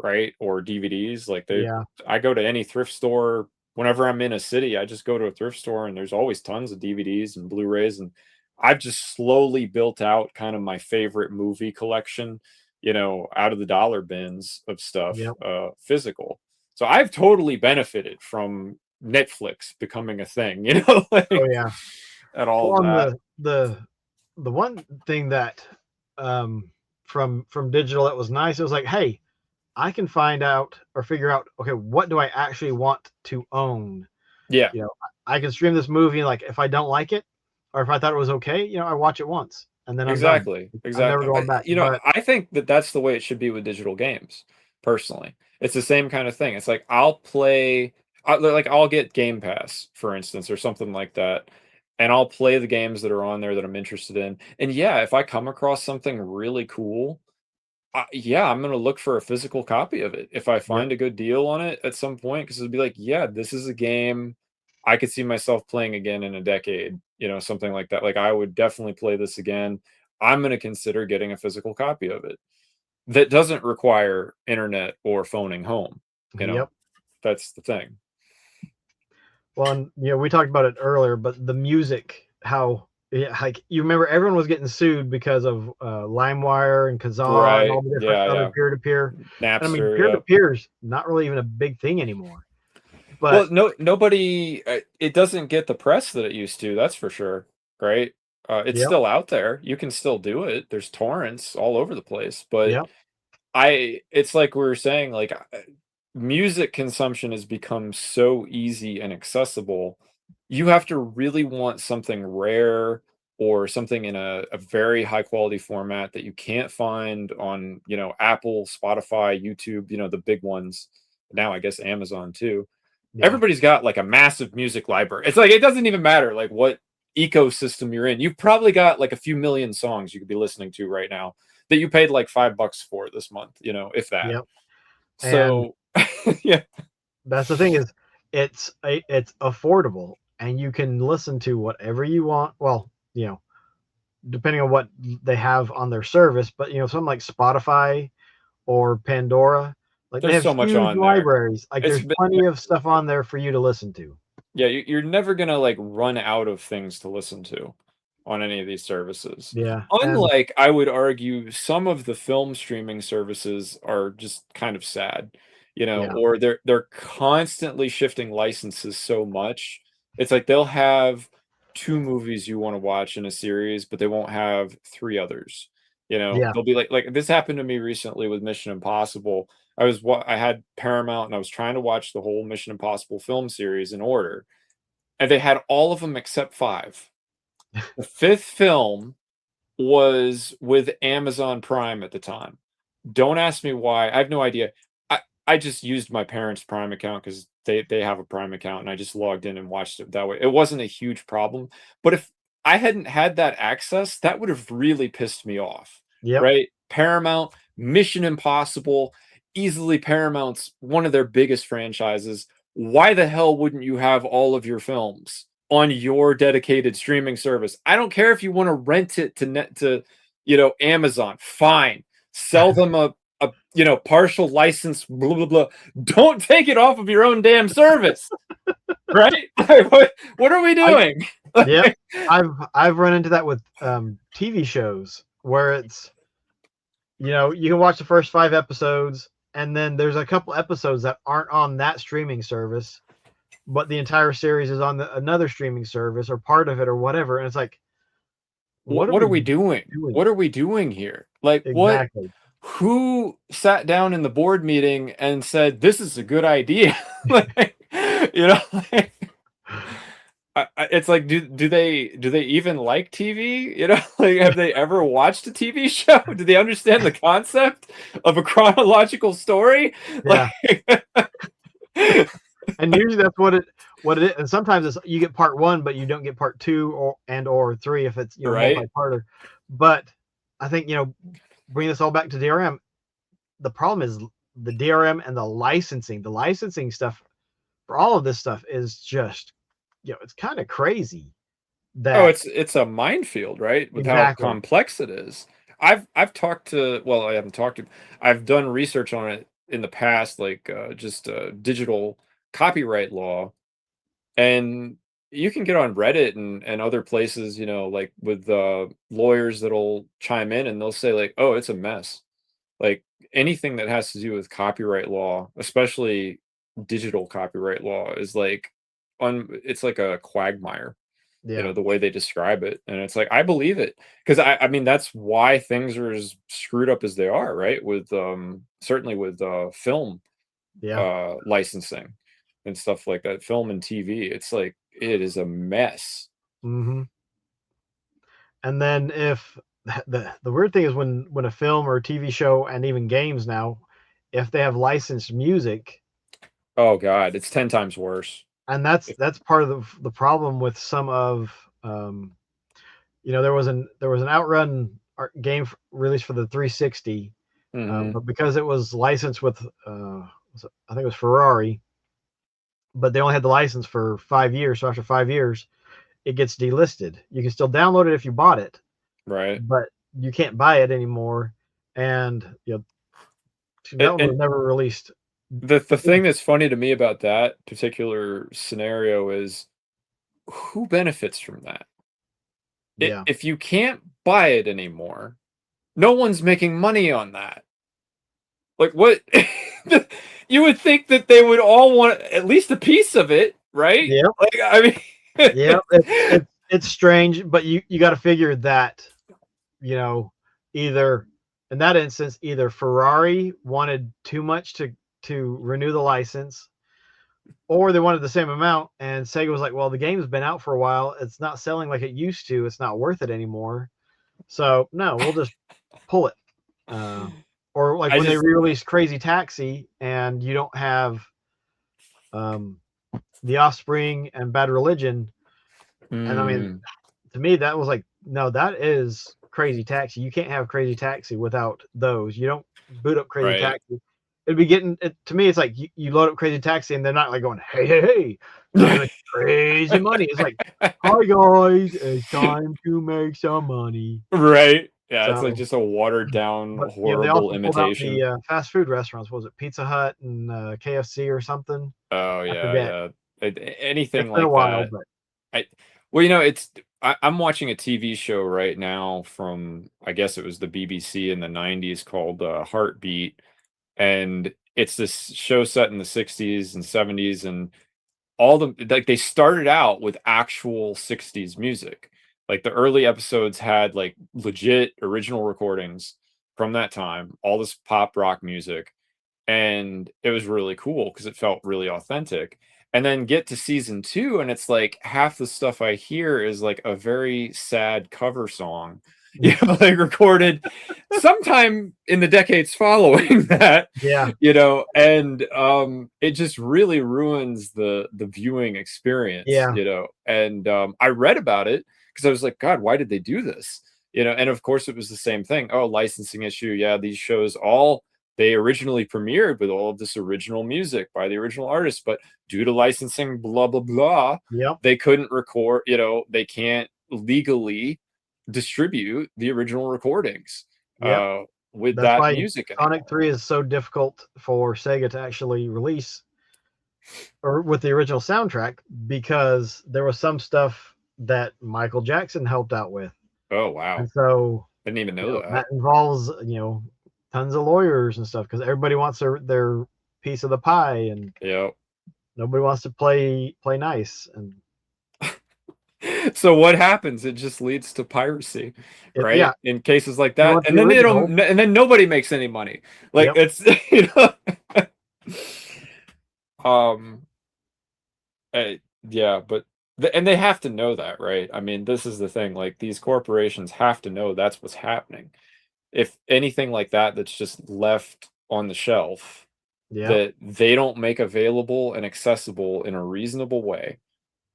right? Or DVDs. yeah, I go to any thrift store whenever I'm in a city. I just go to a thrift store and there's always tons of DVDs and Blu-rays. And I've just slowly built out kind of my favorite movie collection, out of the dollar bins of stuff, yep. physical. So I've totally benefited from Netflix becoming a thing, Oh like yeah. at all Well, of on that. the one thing that from digital that was nice, it was like, hey, I can find out or figure out, okay, what do I actually want to own? Yeah. I can stream this movie, like if I don't like it, or if I thought it was okay, I watch it once and then I'm done. Exactly, I'm never exactly. going back. But I think that that's the way it should be with digital games, personally. It's the same kind of thing. It's like I'll get Game Pass, for instance, or something like that, and I'll play the games that are on there that I'm interested in. And yeah, if I come across something really cool, yeah, I'm gonna look for a physical copy of it if I yep, find a good deal on it at some point, because it'll be like, yeah, this is a game I could see myself playing again in a decade, something like that. Like I would definitely play this again. I'm gonna consider getting a physical copy of it that doesn't require internet or phoning home. You know, yep. that's the thing. Well, and we talked about it earlier, but the music, how like you remember everyone was getting sued because of LimeWire and Kazaa and all Right. the different Yeah, other yeah. peer-to-peer. And I mean, Napster, yeah. peer-to-peer is not really even a big thing anymore. But Well, nobody. It doesn't get the press that it used to. That's for sure. Right? It's yep, still out there. You can still do it. There's torrents all over the place. But yep, it's like we were saying. Like music consumption has become so easy and accessible. You have to really want something rare or something in a very high quality format that you can't find on Apple, Spotify, YouTube. The big ones. Now I guess Amazon too. yeah, Everybody's got like a massive music library. It's like it doesn't even matter like what ecosystem you're in. You've probably got like a few million songs you could be listening to right now that you paid like $5 for this month, if that. yep. And So yeah, that's the thing is, it's affordable, and you can listen to whatever you want. Well, depending on what they have on their service, but something like Spotify or Pandora, like they there's have so much huge on there. libraries. Like It's there's been, plenty of stuff on there for you to listen to. yeah, you're never gonna like run out of things to listen to on any of these services. Yeah, and Unlike, I would argue, some of the film streaming services are just kind of sad, yeah, or they're constantly shifting licenses so much. It's like they'll have two movies you want to watch in a series, but they won't have three others. yeah, They'll be like this happened to me recently with Mission Impossible. I had Paramount and I was trying to watch the whole Mission Impossible film series in order, and they had all of them except five. The fifth film was with Amazon Prime at the time. Don't ask me why. I have no idea. I just used my parents' Prime account because they have a Prime account, and I just logged in and watched it that way. It wasn't a huge problem, but if I hadn't had that access, that would have really pissed me off, yep, right? Paramount, Mission Impossible, easily Paramount's one of their biggest franchises. Why the hell wouldn't you have all of your films on your dedicated streaming service? I don't care if you want to rent it to Amazon. Fine. Sell them a a partial license, blah blah blah. Don't take it off of your own damn service, right? What are we doing? Yep, I've run into that with TV shows where it's, you can watch the first 5 episodes, and then there's a couple episodes that aren't on that streaming service, but the entire series is on another streaming service or part of it or whatever, and it's like, What are we doing? What are we doing here? Like, exactly? Who sat down in the board meeting and said this is a good idea? Like, like, it's like, do they even like TV? Like, have they ever watched a TV show? Do they understand the concept of a chronological story? Yeah. Like, and usually that's what it is. And sometimes it's, you get part 1, but you don't get part 2 or 3 if it's right. multi-parter. But I think bring this all back to DRM. The problem is the DRM and the licensing. The licensing stuff for all of this stuff is just, it's kind of crazy. It's a minefield, right? With exactly. how complex it is. I've talked to, well, I haven't talked to, I've done research on it in the past, like just digital copyright law, and you can get on Reddit and other places, like with lawyers that'll chime in and they'll say like, oh, it's a mess. Like anything that has to do with copyright law, especially digital copyright law, is like it's like a quagmire. Yeah. The way they describe it, and it's like, I believe it, because I mean that's why things are as screwed up as they are, right? With certainly with film licensing and stuff like that, film and TV. It's like, it is a mess. Mm-hmm. And then if the weird thing is when a film or a TV show, and even games now, if they have licensed music, oh god, it's 10 times worse. And that's part of the problem with some of there was an Outrun game released for the 360, but because it was licensed with I think it was Ferrari, but they only had the license for 5 years. So after 5 years, it gets delisted. You can still download it if you bought it, right? But you can't buy it anymore, and that one was never released. The thing that's funny to me about that particular scenario is, who benefits from that? Yeah. If you can't buy it anymore, no one's making money on that. Like, what? You would think that they would all want at least a piece of it, right? Yeah. Like, I mean, yeah, it's strange, but you got to figure that, either in that instance, either Ferrari wanted too much to renew the license, or they wanted the same amount, and Sega was like, well, the game's been out for a while, it's not selling like it used to, it's not worth it anymore, so no, we'll just pull it. Or like when they re-released Crazy Taxi and you don't have The Offspring and Bad Religion, and I mean, to me that was like, no, that is Crazy Taxi, you can't have Crazy Taxi without those. You don't boot up Crazy Taxi. It'd be getting it, to me. It's like you load up Crazy Taxi and they're not like going, hey, crazy money. It's like, hi guys, it's time to make some money. Right. Yeah, it's like just a watered down, horrible imitation. The fast food restaurants, was it Pizza Hut and KFC or something? Oh yeah. Anything like a while, that. But well, I'm watching a TV show right now from, I guess it was the BBC in the 90s, called Heartbeat. And it's this show set in the 60s and 70s, and like they started out with actual 60s music. Like the early episodes had like legit original recordings from that time, all this pop rock music. And it was really cool because it felt really authentic. And then get to season 2, and it's like half the stuff I hear is like a very sad cover song, like recorded sometime in the decades following that. Yeah. And it just really ruins the viewing experience. Yeah. And I read about it because I was like, God, why did they do this? And of course it was the same thing. Oh, licensing issue. Yeah, these shows they originally premiered with all of this original music by the original artist, but due to licensing, blah, blah, blah, they couldn't record, they can't legally distribute the original recordings. with That's that why music Sonic anymore. 3 is so difficult for Sega to actually release, or with the original soundtrack, because there was some stuff that Michael Jackson helped out with. Oh wow, And so, didn't even know that that. involves, tons of lawyers and stuff, because everybody wants their piece of the pie, and Yep. nobody wants to play nice. And So what happens? It just leads to piracy, yeah, right? In cases like if you that, want and the then they original, don't, and then nobody makes any money. Like yep, it's you know, um, yeah, but and they have to know that, right? I mean, this is the thing. Like these corporations have to know that's what's happening. If anything like that that's just left on the shelf yep, that they don't make available and accessible in a reasonable way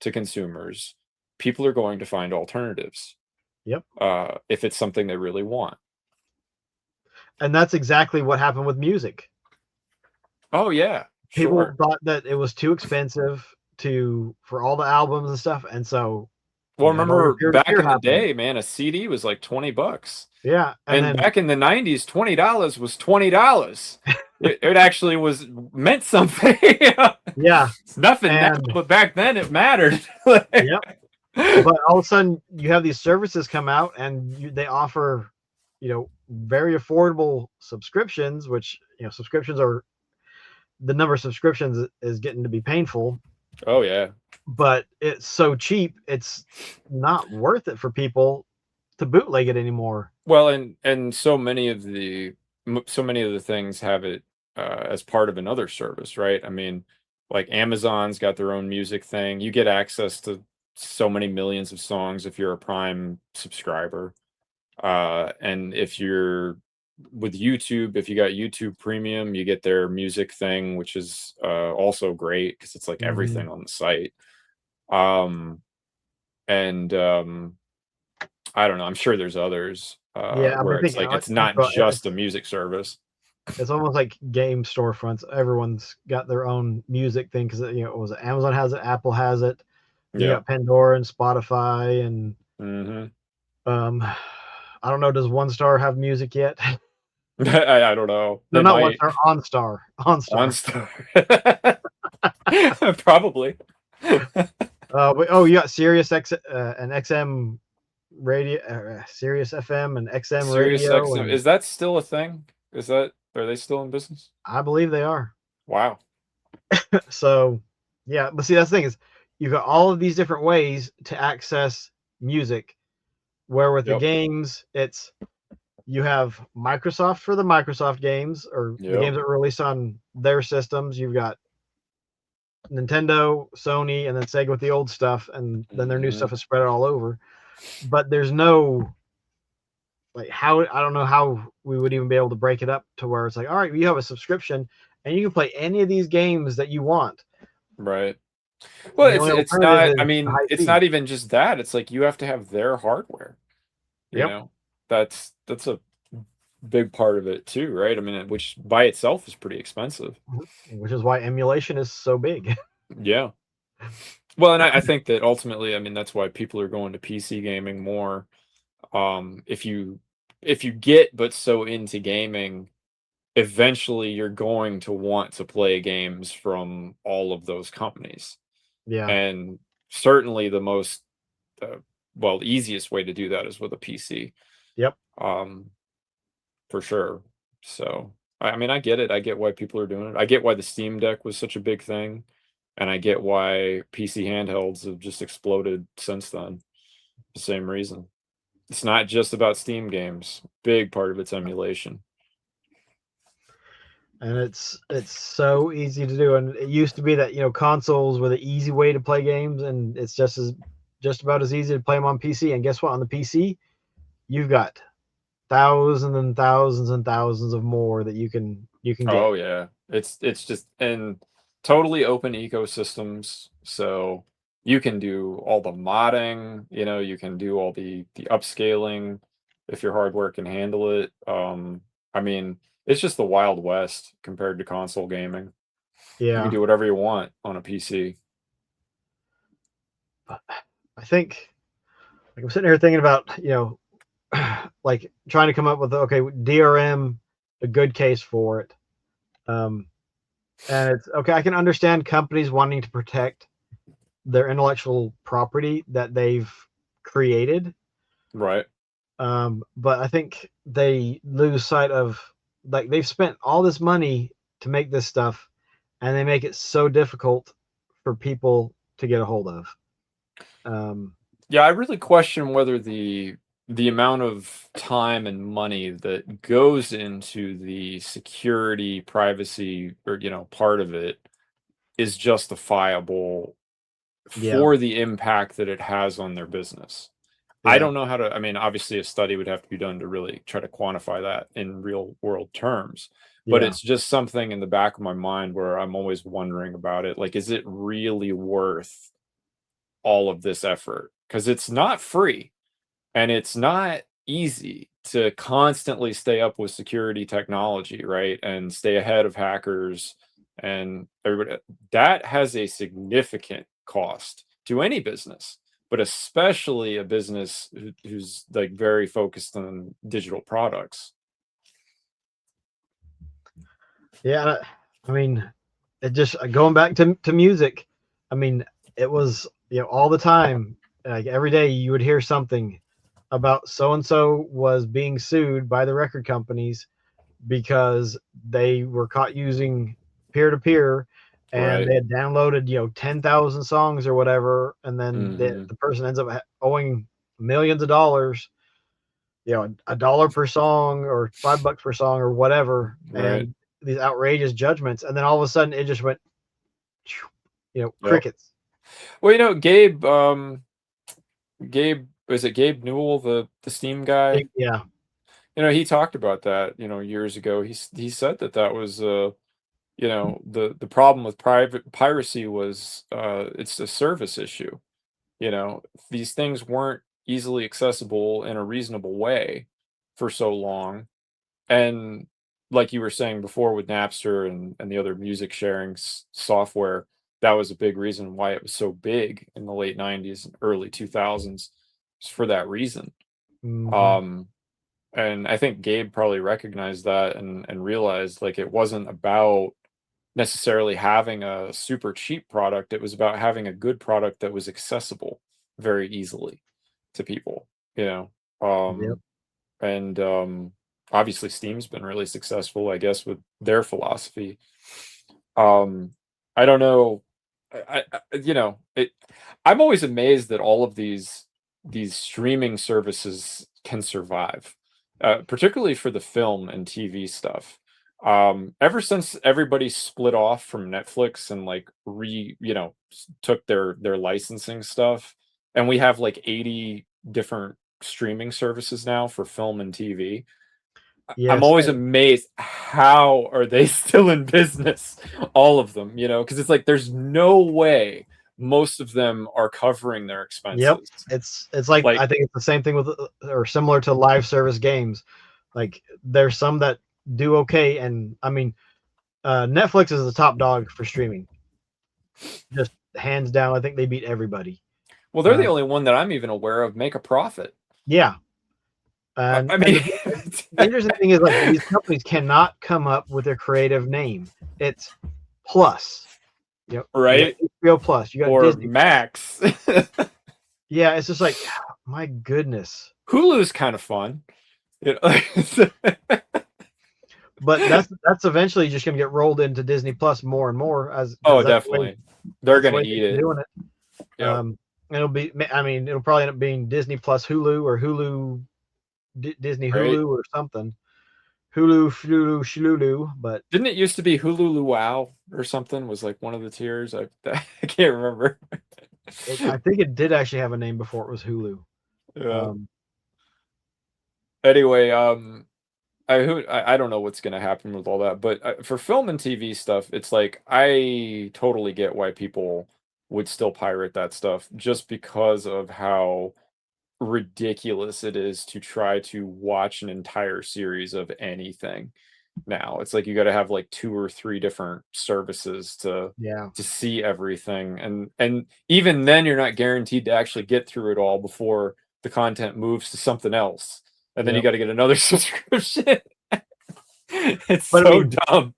to consumers, people are going to find alternatives yep. if it's something they really want. And that's exactly what happened with music. Oh yeah, People sure. thought that it was too expensive for all the albums and stuff, and so Well, you had all your remember back peer-to-peer in the happening. day, man, a CD was like $20. Yeah, and And then back in the 90s, $20 was $20. It actually was meant something. yeah, It's nothing now, and but back then it mattered. yep. But all of a sudden, you have these services come out, and they offer, very affordable subscriptions. Which, subscriptions are, the number of subscriptions is getting to be painful. Oh yeah. But it's so cheap, it's not worth it for people to bootleg it anymore. Well, and so many of the things have it as part of another service, right? I mean, like Amazon's got their own music thing. You get access to so many millions of songs if you're a Prime subscriber. And if you're with YouTube, if you got YouTube Premium, you get their music thing, which is also great because it's like Mhm. everything on the site. Um, and I don't know. I'm sure there's others Yeah, I where mean, it's think, like it's think not about just a music service. it's almost like game storefronts. Everyone's got their own music thing, because Amazon has it, Apple has it. You Yeah. got Pandora and Spotify, and Hmm. um, I don't know. Does One Star have music yet? I don't know. No, They not One might. Star. OnStar. OnStar. OnStar. Probably. Oh, you got Sirius X and XM radio, Sirius FM and XM Sirius radio, XM. and Is that still a thing? Are they still in business? I believe they are. Wow. So, yeah, but see, that's the thing is, you've got all of these different ways to access music. Where with the Yep. games, it's you have Microsoft for the Microsoft games, or the Yep. games that were released on their systems. You've got Nintendo, Sony, and then Sega with the old stuff, and then their new Hmm. stuff is spread all over. But there's no, like, how, I don't know how we would even be able to break it up to where it's like, all right, you have a subscription and you can play any of these games that you want. Right. Well, And the only it's alternative not. I is the mean, high it's speed. not even just that. It's like you have to have their hardware. You Yep. know, that's a big part of it too, right? I mean, which by itself is pretty expensive. Which is why emulation is so big. Yeah. Well, and I think that ultimately, I mean, that's why people are going to PC gaming more. If you get but so into gaming, eventually you're going to want to play games from all of those companies. Yeah. And certainly the most uh, well, easiest way to do that is with a PC. Yep. Um, for sure. So, I mean, I get it. I get why people are doing it. I get why the Steam Deck was such a big thing, and I get why PC handhelds have just exploded since then. The same reason. It's not just about Steam games. Big part of it's emulation. And it's so easy to do. And it used to be that, consoles were the easy way to play games, and it's just about as easy to play them on PC. And guess what? On the PC, you've got thousands and thousands and thousands of more that you can get. Oh yeah. It's just and totally open ecosystems. So you can do all the modding, you can do all the upscaling if your hardware can handle it. I mean, it's just the Wild West compared to console gaming. You can Yeah. do whatever you want on a PC. But I think, like, I'm sitting here thinking about, like trying to come up with, okay, DRM, a good case for it. And it's okay. I can understand companies wanting to protect their intellectual property that they've created. Right. But I think they lose sight of, like, they've spent all this money to make this stuff, and they make it so difficult for people to get a hold of. Yeah, I really question whether the amount of time and money that goes into the security, privacy, or part of it is justifiable Yeah, for the impact that it has on their business. I yeah, don't know how to, I mean, obviously a study would have to be done to really try to quantify that in real world terms. But yeah, it's just something in the back of my mind where I'm always wondering about it. Like, is it really worth all of this effort? Because it's not free and it's not easy to constantly stay up with security technology, right? And stay ahead of hackers and everybody. That has a significant cost to any business, but especially a business who's like very focused on digital products. yeah. I mean, it just going back to music. I mean, it was, all the time, like every day you would hear something about so and so was being sued by the record companies because they were caught using peer to peer, and Right. they had downloaded 10,000 songs or whatever, and then Hmm. the person ends up owing millions of dollars, a dollar per song or $5 per song or whatever, Right. and these outrageous judgments, and then all of a sudden it just went, Yep. crickets. Well, Gabe, was it Gabe Newell, the Steam guy? Yeah, He talked about that, years ago. He said that that was the problem with private piracy was it's a service issue. These things weren't easily accessible in a reasonable way for so long. And like you were saying before with Napster and the other music sharing software, that was a big reason why it was so big in the late 90s and early 2000s, for that reason. hmm, Um, and I think Gabe probably recognized that and realized like it wasn't about necessarily having a super cheap product. It was about having a good product that was accessible very easily to people, you know. yep, Um, and obviously Steam's been really successful, I guess, with their philosophy. Um, I don't know. I'm always amazed that all of these streaming services can survive, particularly for the film and TV stuff. Ever since everybody split off from Netflix and like took their licensing stuff, and we have like 80 different streaming services now for film and TV. I'm yes, always amazed how are they still in business, all of them, because it's like there's no way most of them are covering their yep. expenses. It's like, Like, I think it's the same thing with, or similar to live service games. Like, there's some that do okay, and I mean, Netflix is the top dog for streaming, just hands down. I think they beat everybody. well, they're the Uh, only one that I'm even aware of make a profit. yeah, I and mean, the interesting thing is, like, these companies cannot come up with their creative name. It's Plus. You got right? HBO Plus. You got Or Disney Plus. Max. Yeah, it's just like, my goodness. Hulu's kind of fun. You know? But that's eventually just going to get rolled into Disney Plus more and more, as Oh, because definitely. They're that's the gonna way eat they're it. doing it. Yep. It'll be. I mean, it'll probably end up being Disney Plus Hulu, or Hulu Disney Right? Hulu or something. Hulu Shululu. But Didn't it used to be Hulu Luau or something? Was like one of the tiers. I can't remember. I think it did actually have a name before it was Hulu. Yeah. Um, Anyway, I don't know what's gonna happen with all that, but for film and TV stuff, it's like I totally get why people would still pirate that stuff just because of how ridiculous it is to try to watch an entire series of anything now. It's like you got to have like two or three different services yeah, to see everything, and even then you're not guaranteed to actually get through it all before the content moves to something else. and then you got to get another subscription. It's But so I mean, dumb.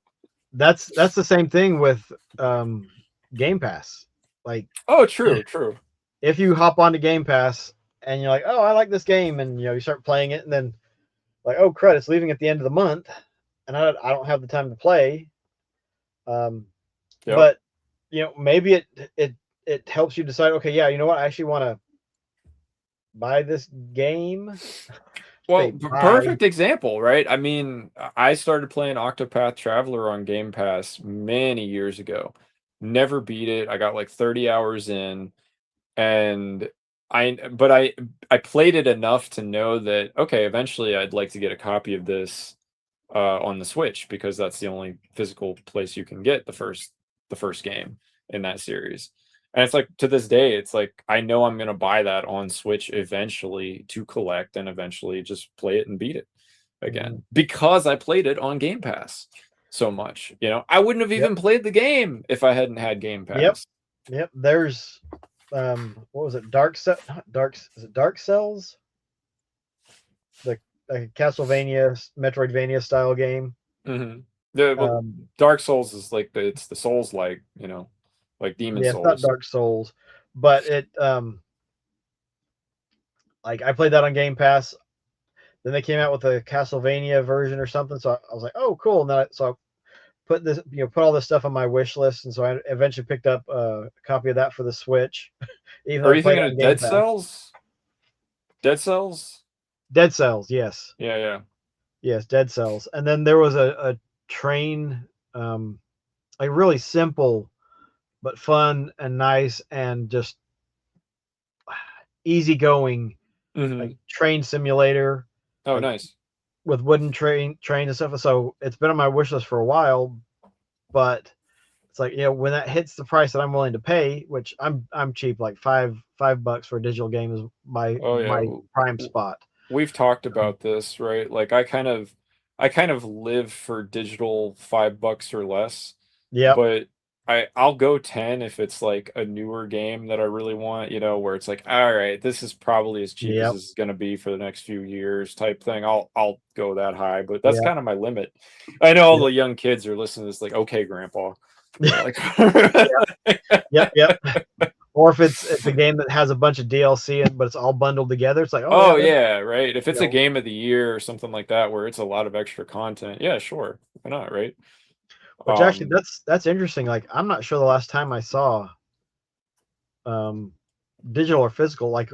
That's the same thing with Game Pass. Like, Oh, true. if you hop onto Game Pass and you're like, oh, I like this game, and you start playing it, and then like, oh crud, it's leaving at the end of the month, and I don't have the time to play. Yep. But maybe it helps you decide, okay, yeah, you know what, I actually want to buy this game. Well, Say buy. perfect example, right? I mean, I started playing Octopath Traveler on Game Pass many years ago. Never beat it. I got like 30 hours in, and I played it enough to know that okay, eventually I'd like to get a copy of this on the Switch, because that's the only physical place you can get the first game in that series. And it's like, to this day, it's like I know I'm gonna buy that on Switch eventually to collect, and eventually just play it and beat it again, because I played it on Game Pass so much. I wouldn't have even played the game if I hadn't had Game Pass. Yep. There's what was it? Is it Dark Cells? The Castlevania, Metroidvania style game. The Dark Souls is like it's the Souls like Demon Souls. It's not Dark Souls, but it like I played that on Game Pass. Then they came out with a Castlevania version or something, so I was like, oh cool. And then I put this, put all this stuff on my wish list, and so I eventually picked up a copy of that for the Switch. Even are you thinking of Dead Cells? Dead Cells? Dead Cells, yes. Yeah. Yes, Dead Cells. And then there was a train, like really simple but fun and nice and just easygoing, like train simulator. Oh, nice. With wooden trains and stuff. So it's been on my wish list for a while, but it's like, when that hits the price that I'm willing to pay, which I'm cheap, like $5 for a digital game is my prime spot. We've talked about this, right? Like I kind of live for digital $5 or less. Yeah. But I'll go 10 if it's like a newer game that I really want, where it's like, all right, this is probably as cheap as it's going to be for the next few years type thing. I'll go that high, but that's kind of my limit. I know all the young kids are listening to this like, okay, grandpa. Like, yep. Or if it's a game that has a bunch of DLC but it's all bundled together, it's like, oh yeah, right. If it's a game of the year or something like that where it's a lot of extra content, yeah, sure. Why not, right? Which actually that's interesting. Like, I'm not sure the last time I saw digital or physical, like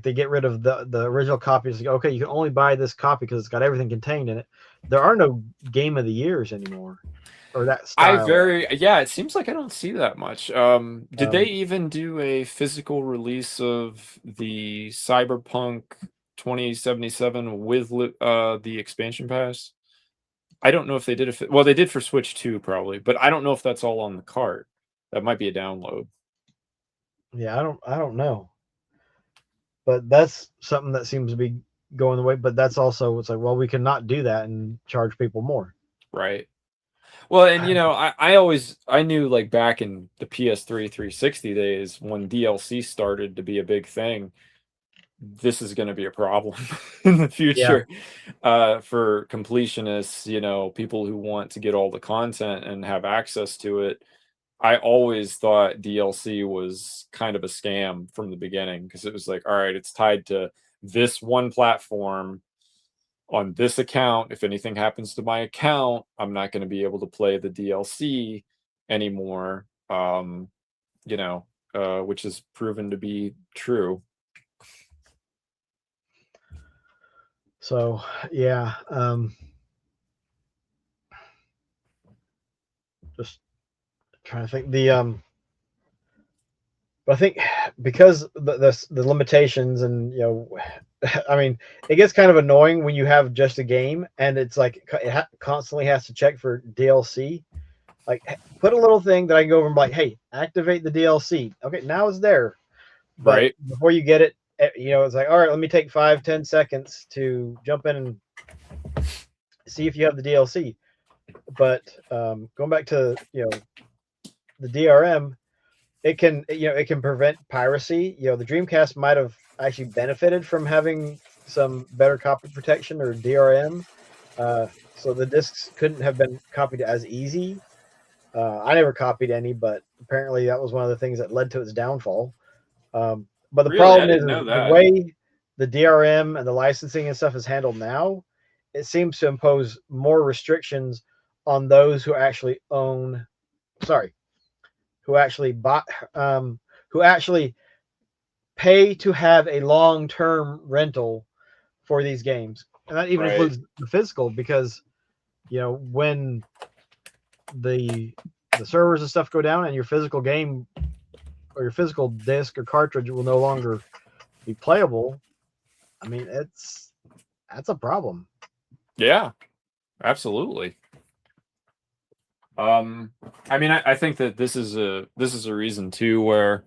they get rid of the original copies. Like, okay, you can only buy this copy because it's got everything contained in it. There are no game of the years anymore, or that style. It seems like I don't see that much. Did they even do a physical release of the Cyberpunk 2077 with the expansion pass? I don't know if they did it. Well, they did for Switch 2 probably, but I don't know if that's all on the cart. That might be a download. Yeah, I don't know. But that's something that seems to be going the way. But that's also, it's like, well, we cannot do that and charge people more. Right. Well, and I knew like back in the PS3 360 days when DLC started to be a big thing, this is going to be a problem in the future for completionists, people who want to get all the content and have access to it. I always thought DLC was kind of a scam from the beginning, because it was like, all right, it's tied to this one platform on this account. If anything happens to my account, I'm not going to be able to play the DLC anymore, which has proven to be true. So yeah, just trying to think but I think because the limitations and I mean, it gets kind of annoying when you have just a game and it's like it constantly has to check for DLC. Like, put a little thing that I can go over and be like, hey, activate the DLC. Okay, now it's there. But before you get it, it's like, all right, let me take 5-10 seconds to jump in and see if you have the DLC. But going back to the DRM, it can prevent piracy. The Dreamcast might have actually benefited from having some better copy protection or DRM, so the discs couldn't have been copied as easy. I never copied any, but apparently that was one of the things that led to its downfall. But the Really, I problem is didn't know the that. way the DRM and the licensing and stuff is handled now. It seems to impose more restrictions on those who actually own. Sorry, who actually buy, who actually pay to have a long-term rental for these games, and that even Right. includes the physical, because when the servers and stuff go down and your physical game or your physical disc or cartridge will no longer be playable. I mean, that's a problem. Yeah, absolutely. I mean, I think that this is a reason too, where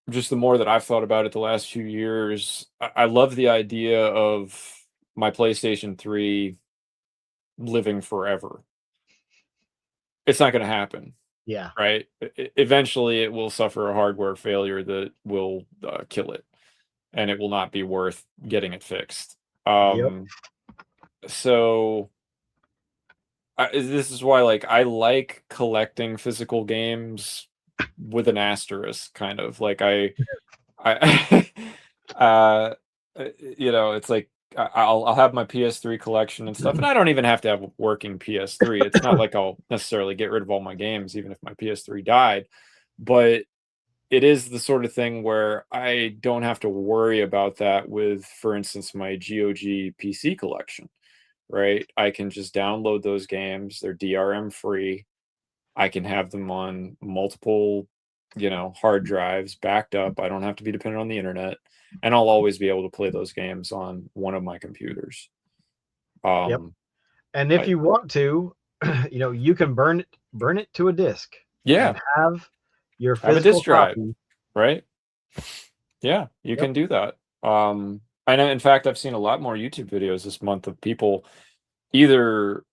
just the more that I've thought about it the last few years, I love the idea of my PlayStation 3 living forever. It's not going to happen, Yeah. right? Eventually, it will suffer a hardware failure that will kill it, and it will not be worth getting it fixed. Yep. So this is why, like, I like collecting physical games with an asterisk, kind of like I, it's like I'll have my PS3 collection and stuff, and I don't even have to have a working PS3. It's not like I'll necessarily get rid of all my games, even if my PS3 died, but it is the sort of thing where I don't have to worry about that with, for instance, my GOG PC collection, right? I can just download those games. They're DRM free. I can have them on multiple, hard drives backed up. I don't have to be dependent on the internet, and I'll always be able to play those games on one of my computers. Yep. Um, And if I, you want to, you can burn it to a disk yeah, and have your have a physical disk drive, copy. right? Yeah, you Yep. can do that. I know, in fact, I've seen a lot more YouTube videos this month of people either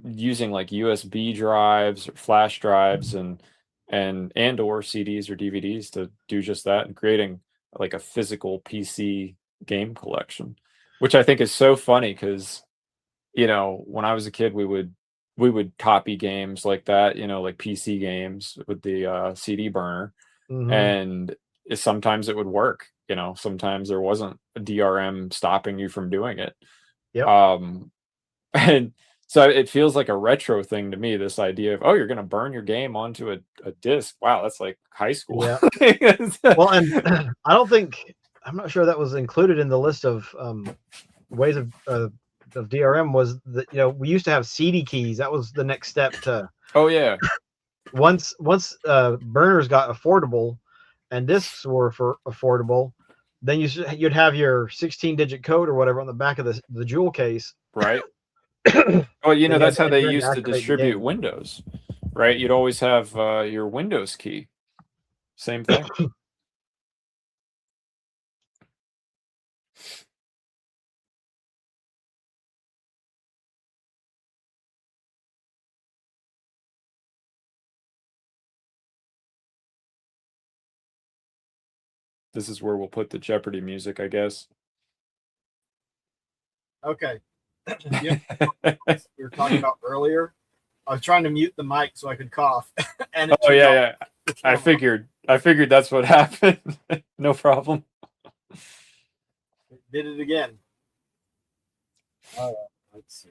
using like USB drives or flash drives and or CDs or DVDs to do just that, and creating like a physical PC game collection, which I think is so funny because when I was a kid we would copy games like that, like PC games with the CD burner, Hmm. and sometimes it would work. Sometimes there wasn't a DRM stopping you from doing it. Yep. Um, and so it feels like a retro thing to me, this idea of, oh, you're going to burn your game onto a disc. Wow, that's like high school. Yeah. Well, and I'm not sure that was included in the list of ways of DRM. Was that we used to have CD keys. That was the next step to Oh yeah, once burners got affordable and discs were affordable. Then you'd have your 16-digit code or whatever on the back of the jewel case. right. Oh, Then you had that's to how they enter in to used to activate the distribute game. Windows, right? You'd always have your Windows key. Same thing. This is where we'll put the Jeopardy music, I guess. Okay. Yeah, we were talking about earlier. I was trying to mute the mic so I could cough, and it Oh turned yeah, off yeah. the I camera. figured that's what happened. No problem. It did it again. All right, let's see.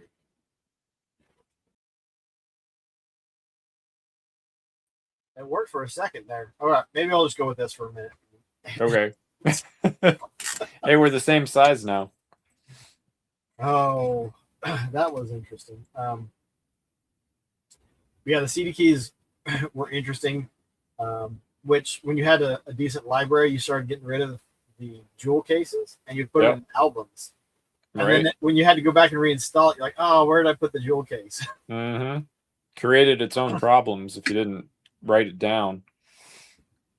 It worked for a second there. All right, maybe I'll just go with this for a minute. Okay. Hey, we're the same size now. Oh, that was interesting. Yeah, the CD keys were interesting. Which, when you had a decent library, you started getting rid of the jewel cases and you put them Yep. in albums. And Right. then when you had to go back and reinstall it, you're like, oh, where did I put the jewel case? Mm-hmm. Created its own problems if you didn't write it down.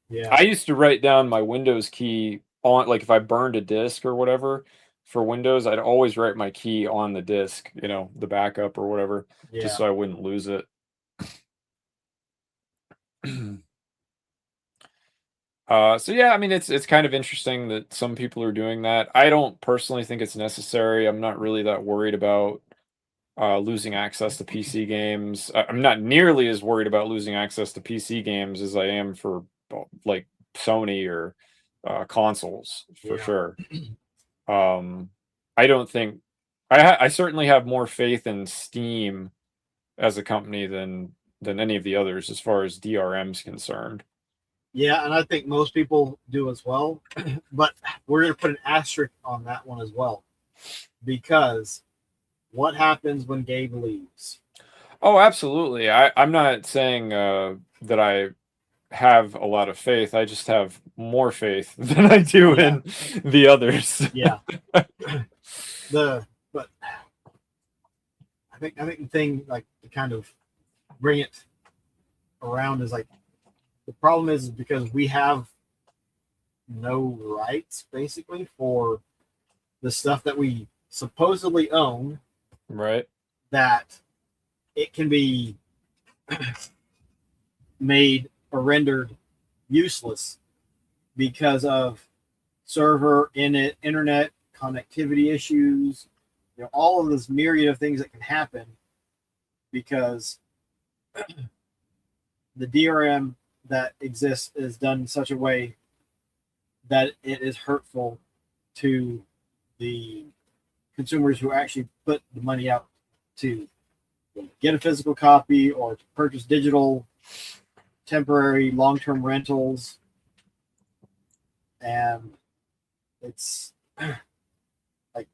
Yeah. I used to write down my Windows key on, like, if I burned a disk or whatever for Windows, I'd always write my key on the disk, the backup or whatever, just so I wouldn't lose it. So yeah, I mean, it's kind of interesting that some people are doing that. I don't personally think it's necessary. I'm not really that worried about losing access to PC games. I'm not nearly as worried about losing access to PC games as I am for like Sony or consoles for Yeah. sure. Um, I don't think I certainly have more faith in Steam as a company than any of the others as far as DRM's concerned. Yeah, and I think most people do as well. But we're going to put an asterisk on that one as well, because what happens when Gabe leaves? Oh, absolutely. I'm not saying that I have a lot of faith. I just have more faith than I do Yeah. in the others. Yeah. But I think the thing, like, to kind of bring it around is like, the problem is because we have no rights basically for the stuff that we supposedly own, Right. that it can be made or rendered useless because of server internet connectivity issues, all of this myriad of things that can happen because the DRM that exists is done in such a way that it is hurtful to the consumers who actually put the money out to get a physical copy or to purchase digital temporary long-term rentals. And it's like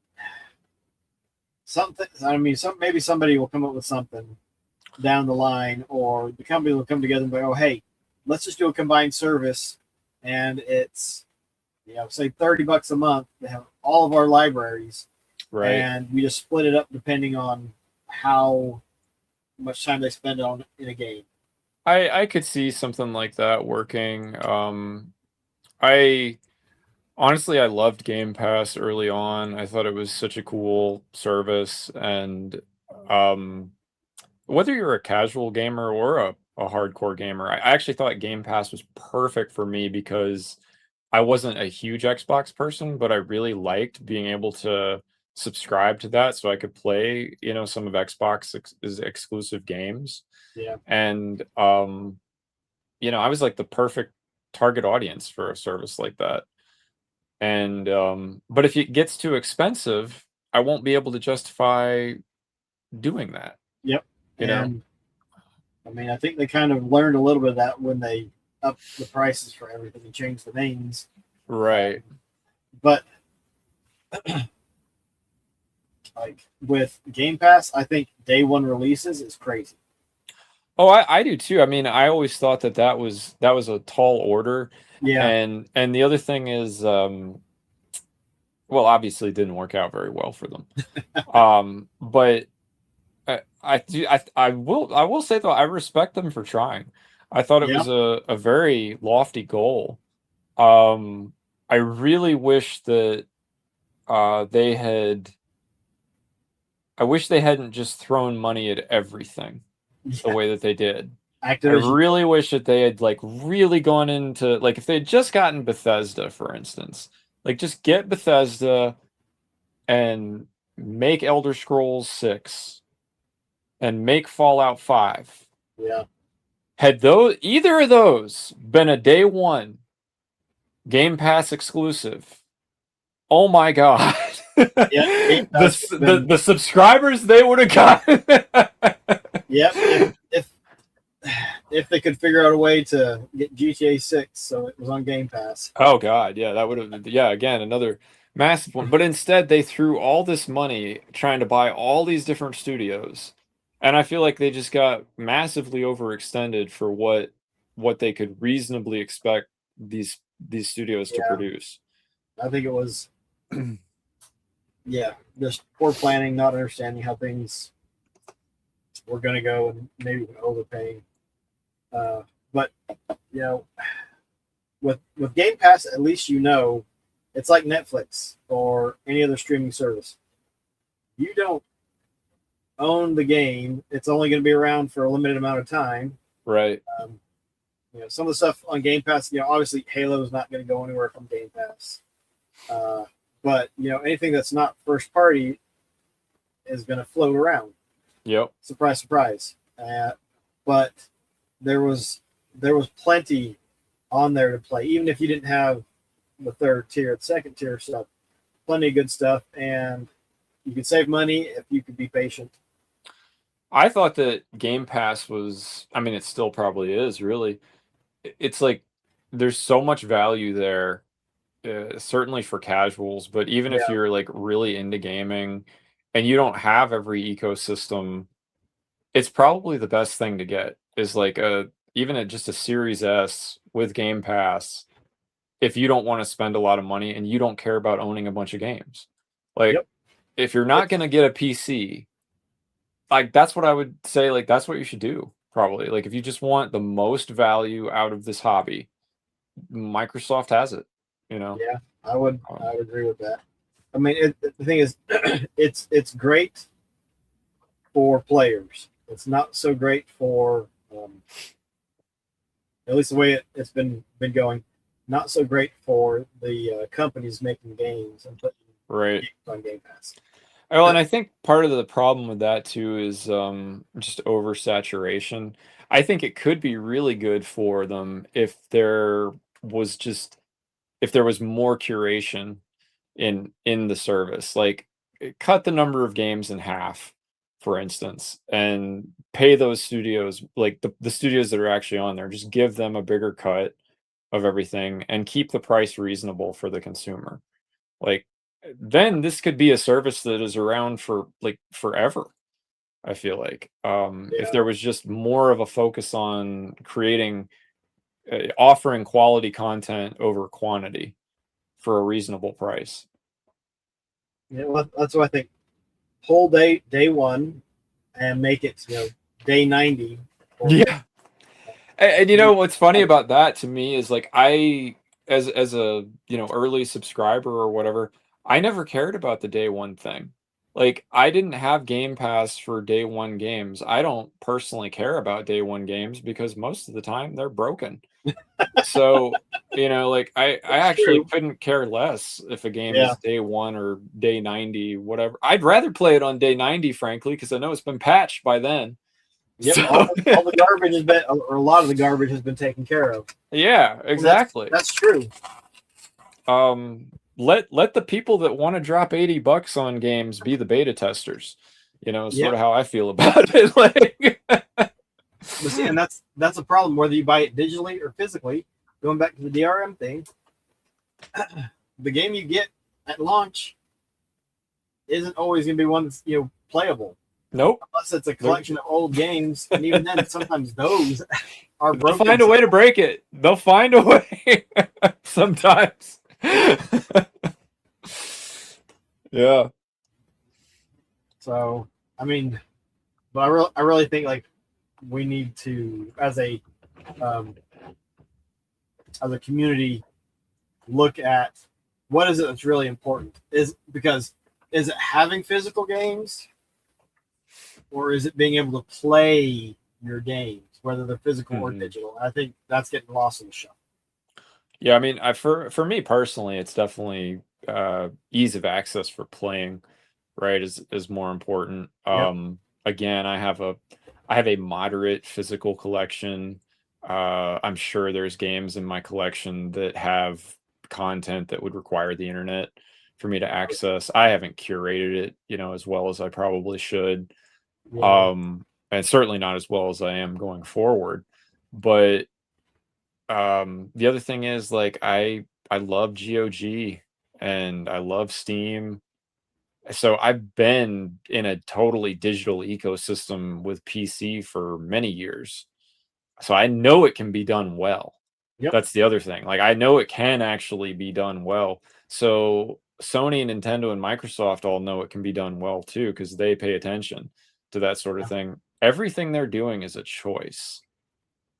something, I mean, maybe somebody will come up with something down the line, or the company will come together and be, oh, hey, let's just do a combined service, and it's, say $30 a month to have all of our libraries, Right. and we just split it up depending on how much time they spend on in a game. I could see something like that working. I honestly I loved Game Pass early on. I thought it was such a cool service, and um whether you're a casual gamer or a hardcore gamer, I actually thought Game Pass was perfect for me because I wasn't a huge Xbox person, but I really liked being able to subscribe to that so I could play, some of Xbox's exclusive games. Yeah. And I was like the perfect target audience for a service like that. And but if it gets too expensive, I won't be able to justify doing that, Yep. you know? And I mean, I think they kind of learned a little bit of that when they upped the prices for everything and changed the names. Right. But like with Game Pass, I think day one releases is crazy. Oh, I do too. I mean, I always thought that was a tall order. Yeah. And the other thing is, well, obviously it didn't work out very well for them. But I will say though, I respect them for trying. I thought it Yeah. was a very lofty goal. I really wish that they had. I wish they hadn't just thrown money at everything the way that they did. I Activision. really wish that they had like really gone into like if they had just gotten Bethesda, for instance, like just get Bethesda and make Elder Scrolls 6 and make Fallout 5. Yeah. Had either of those been a day one Game Pass exclusive, oh my god. Yeah, the subscribers they would have gotten. Yep. If they could figure out a way to get GTA 6 so it was on Game Pass. Oh god, yeah, that would have again another massive one. But instead they threw all this money trying to buy all these different studios. And I feel like they just got massively overextended for what they could reasonably expect these studios to produce. I think it was just poor planning, not understanding how things were going to go, and maybe overpaying. But with Game Pass, at least it's like Netflix or any other streaming service. You don't own the game; it's only going to be around for a limited amount of time. Right. some of the stuff on Game Pass, obviously Halo is not going to go anywhere from Game Pass. But anything that's not first party is going to float around. Yep. Surprise, surprise. But there was plenty on there to play, even if you didn't have the third tier, the second tier stuff. Plenty of good stuff, and you could save money if you could be patient. I thought that Game Pass was, I mean, it still probably is, really. It's like there's so much value there, certainly for casuals, but even if you're like really into gaming and you don't have every ecosystem, it's probably the best thing to get is like even just a Series S with Game Pass if you don't want to spend a lot of money and you don't care about owning a bunch of games. Like if you're not going to get a PC, like that's what I would say, like that's what you should do probably. Like if you just want the most value out of this hobby, Microsoft has it, Yeah, I would agree with that. I mean, the thing is, it's great for players. It's not so great for, at least the way it's been going. Not so great for the companies making games and putting games on Game Pass. Well, and I think part of the problem with that too is just oversaturation. I think it could be really good for them if there was more curation in the service. Like cut the number of games in half, for instance, and pay those studios, like the studios that are actually on there, just give them a bigger cut of everything and keep the price reasonable for the consumer. Like then this could be a service that is around for like forever. I feel like if there was just more of a focus on creating offering quality content over quantity for a reasonable price. Yeah, well, that's what I think. Whole day one and make it day 90. Yeah. And you know what's funny about that to me is like I as a early subscriber or whatever, I never cared about the day one thing. Like I didn't have Game Pass for day one games. I don't personally care about day one games because most of the time they're broken. So, like I actually couldn't care less if a game is day one or day 90, whatever. I'd rather play it on day 90, frankly, because I know it's been patched by then. Yep, so, all the garbage has been, or a lot of the garbage has been taken care of. Yeah, exactly. That's true. Let the people that want to drop $80 on games be the beta testers. Sort of how I feel about it. Like, but see, and that's a problem whether you buy it digitally or physically. Going back to the DRM thing, the game you get at launch isn't always going to be one that's playable. Nope. Unless it's a collection of old games, and even then, sometimes those are broken. They'll find a way to break it. They'll find a way sometimes. Yeah. So, I mean, but I really think like we need to, as a community, look at what is it that's really important. Is it having physical games, or is it being able to play your games, whether they're physical or digital? I think that's getting lost in the shuffle. Yeah, I mean, for me personally, it's definitely ease of access for playing, right, is more important. Again, I have a moderate physical collection. I'm sure there's games in my collection that have content that would require the internet for me to access. I haven't curated it, as well as I probably should. And certainly not as well as I am going forward. But the other thing is like I love GOG and I love Steam. So I've been in a totally digital ecosystem with PC for many years. So I know it can be done well. That's the other thing. Like I know it can actually be done well. So Sony, Nintendo, and Microsoft all know it can be done well too, because they pay attention to that sort of thing. Everything they're doing is a choice,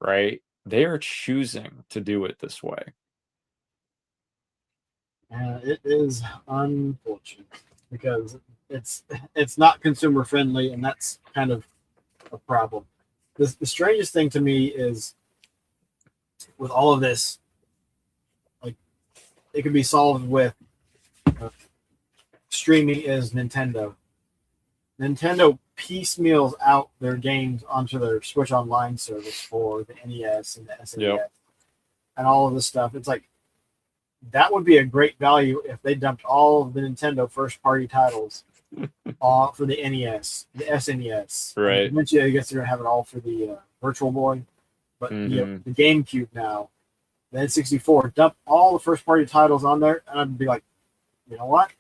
right? They are choosing to do it this way. It is unfortunate because it's not consumer friendly, and that's kind of a problem. The strangest thing to me is with all of this, like it could be solved with streaming is Nintendo. Nintendo piecemeals out their games onto their Switch Online service for the NES and the SNES and all of this stuff. It's like that would be a great value if they dumped all of the Nintendo first-party titles for the NES, the SNES. Right. Eventually, I guess they're gonna have it all for the Virtual Boy, but the GameCube now, the N64. Dump all the first-party titles on there, and I'd be like, you know what?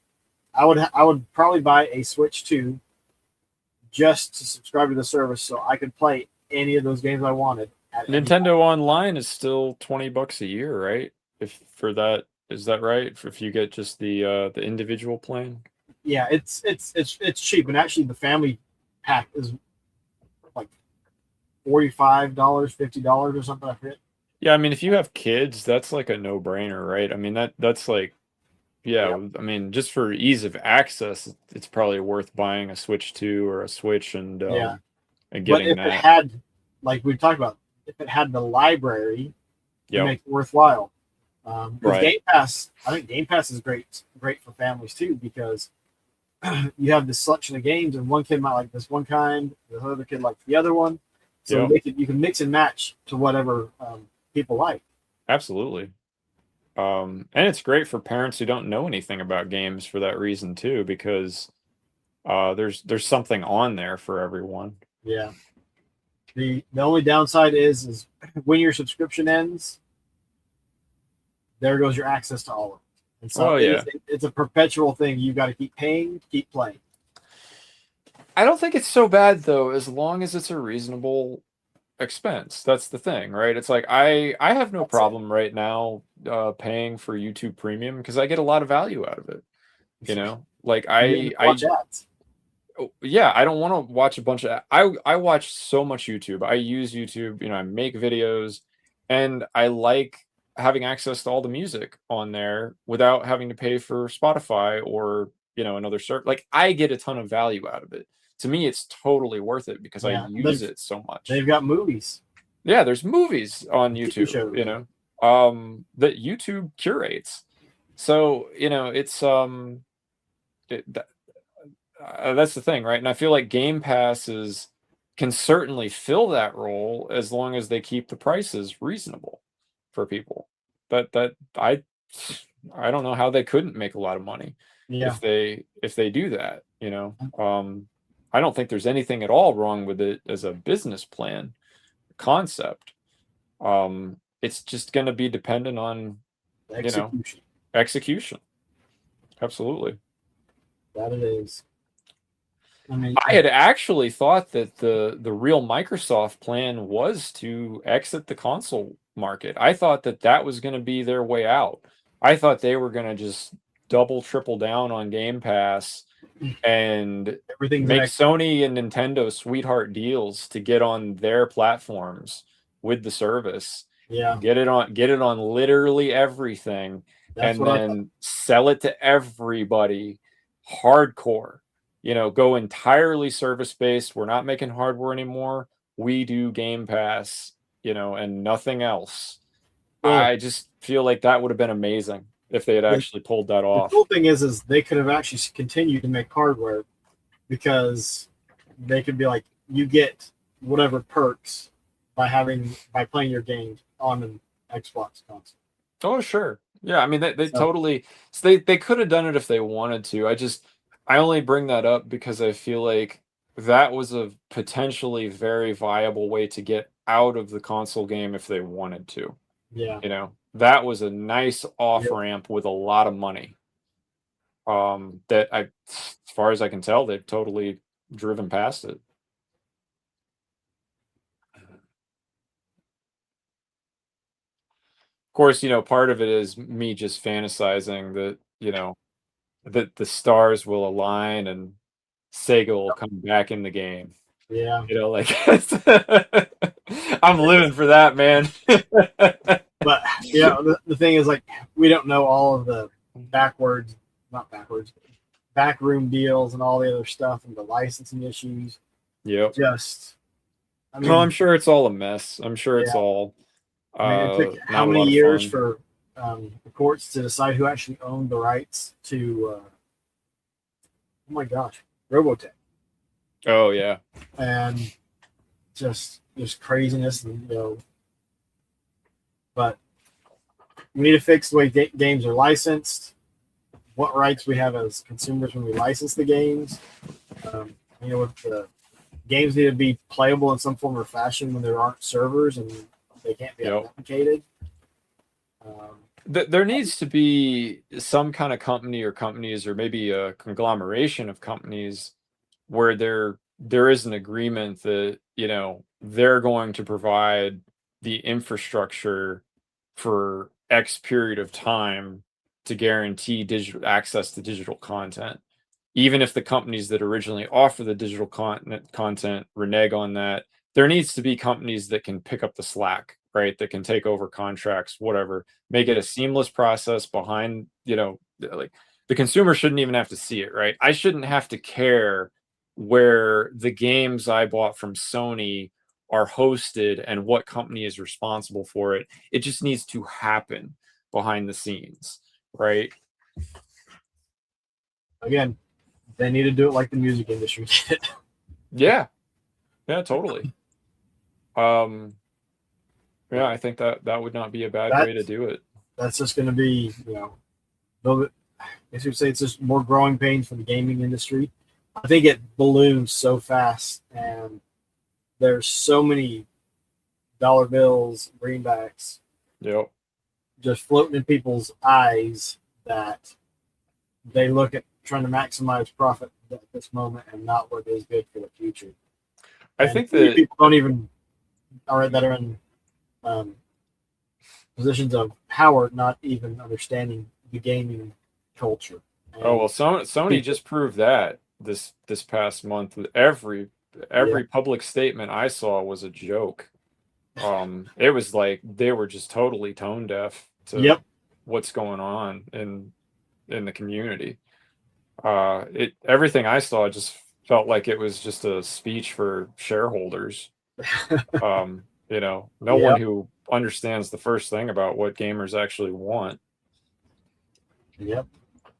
I would probably buy a Switch 2 just to subscribe to the service so I could play any of those games I wanted. Nintendo Online is still $20 a year, right? If for that, is that right? If you get just the individual plan? Yeah, it's cheap, and actually the family pack is like $45, $50 or something like that. Yeah, I mean, if you have kids, that's like a no-brainer, right? I mean, that's like, yeah, I mean, just for ease of access, it's probably worth buying a Switch 2 or a Switch and getting but if that. it had, like we talked about, if it had the library, it makes it worthwhile. Game Pass, I think Game Pass is great for families too, because you have this selection of games, and one kid might like this one kind, the other kid likes the other one. So you can mix and match to whatever people like. Absolutely. And it's great for parents who don't know anything about games for that reason too, because there's something on there for everyone. Yeah. The only downside is when your subscription ends, there goes your access to all of it. And so it's a perpetual thing. You got to keep paying, keep playing. I don't think it's so bad though, as long as it's a reasonable expense. That's the thing, right? It's like I have no problem right now paying for YouTube Premium because I get a lot of value out of it. You know, like I ads. Yeah, I don't want to watch a bunch of I watch so much YouTube. I use YouTube, you know, I make videos, and I like having access to all the music on there without having to pay for Spotify or, you know, another service. Like I get a ton of value out of it. To me, it's totally worth it because I use it so much. They've got movies. Yeah, there's movies on YouTube, you know, that YouTube curates. So, you know, it's that's the thing, right? And I feel like Game Passes can certainly fill that role as long as they keep the prices reasonable for people. But that I don't know how they couldn't make a lot of money if they do that, you know. I don't think there's anything at all wrong with it as a business plan concept. It's just going to be dependent on execution. Absolutely. That it is. I mean, I had actually thought that the real Microsoft plan was to exit the console market. I thought that was going to be their way out. I thought they were going to just triple down on Game Pass and make Sony and Nintendo sweetheart deals to get on their platforms with the service. Yeah. Get it on literally everything. And then sell it to everybody hardcore. You know, go entirely service-based. We're not making hardware anymore. We do Game Pass, you know, and nothing else. Well, I just feel like that would have been amazing if they had actually pulled that off. The cool thing is they could have actually continued to make hardware because they could be like, you get whatever perks by playing your games on an Xbox console. Oh, sure. Yeah, I mean, they totally... So they could have done it if they wanted to. I only bring that up because I feel like that was a potentially very viable way to get out of the console game if they wanted to. Yeah. You know, that was a nice off-ramp with a lot of money. That as far as I can tell, they've totally driven past it. Of course, you know, part of it is me just fantasizing that, you know, that the stars will align and Sega will come back in the game. Yeah. You know, like I'm living for that, man. But yeah, the thing is, like, we don't know all of the backroom deals and all the other stuff and the licensing issues. Yep. I mean, I'm sure it's all a mess. I'm sure it's all I mean, it took how Not a many lot of years fun. for the courts to decide who actually owned the rights to, oh my gosh, Robotech, Oh yeah. and just craziness, and But we need to fix the way games are licensed. What rights we have as consumers when we license the games. With the games need to be playable in some form or fashion when there aren't servers and they can't be authenticated. There needs to be some kind of company or companies, or maybe a conglomeration of companies, where there is an agreement that they're going to provide the infrastructure for X period of time to guarantee digital access to digital content. Even if the companies that originally offer the digital content renege on that, there needs to be companies that can pick up the slack, right? That can take over contracts, whatever, make it a seamless process behind, like the consumer shouldn't even have to see it, right? I shouldn't have to care where the games I bought from Sony are hosted and what company is responsible for it. It just needs to happen behind the scenes, right? Again, they need to do it like the music industry did. Yeah, totally. Yeah, I think that would not be a bad way to do it. That's just going to be, I guess you'd say it's just more growing pains for the gaming industry. I think it balloons so fast, and there's so many dollar bills, greenbacks, just floating in people's eyes that they look at trying to maximize profit at this moment and not what is good for the future. I think that people don't even that are in positions of power not even understanding the gaming culture. And Sony just proved that this past month. Every public statement I saw was a joke. It was like they were just totally tone deaf to what's going on in the community. Everything I saw just felt like it was just a speech for shareholders. No one who understands the first thing about what gamers actually want.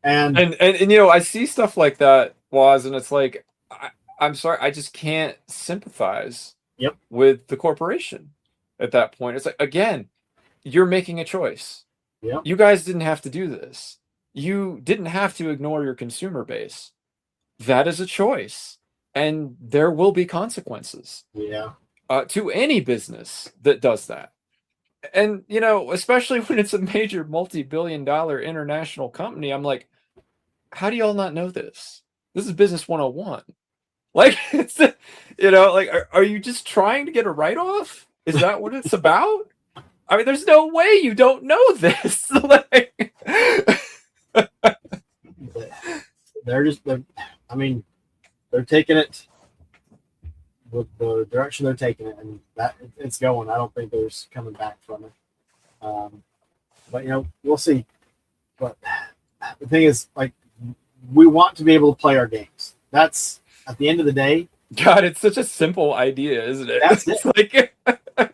And I see stuff like that, Waz, and it's like, I'm sorry, I just can't sympathize with the corporation at that point. It's like, again, you're making a choice. You guys didn't have to do this. You didn't have to ignore your consumer base. That is a choice, and there will be consequences. To any business that does that. And, especially when it's a major multi-billion-dollar international company, I'm like, how do y'all not know this? This is business 101. Like, it's, are you just trying to get a write-off? Is that what it's about? I mean, there's no way you don't know this. They're taking it with the direction they're taking it, and that it's going. I don't think there's coming back from it. But we'll see. But the thing is, like, we want to be able to play our games. That's at the end of the day. God, it's such a simple idea, isn't it? That's it. Like,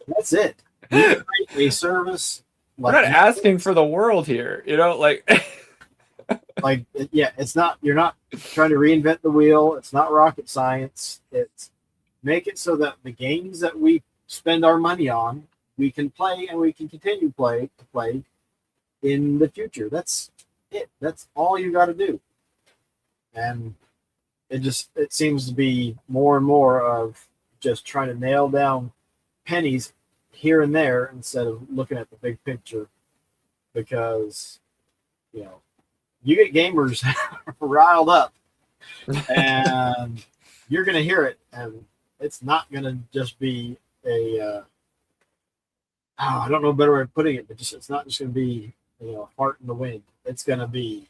that's it. You create a service. We're not asking for the world here, it's not. You're not trying to reinvent the wheel. It's not rocket science. It's make it so that the games that we spend our money on, we can play and we can continue to play in the future. That's it. That's all you got to do. And it seems to be more and more of just trying to nail down pennies here and there instead of looking at the big picture, because you get gamers riled up and you're going to hear it, and it's not going to just be I don't know a better way of putting it, but it's not just going to be fart in the wind. It's going to be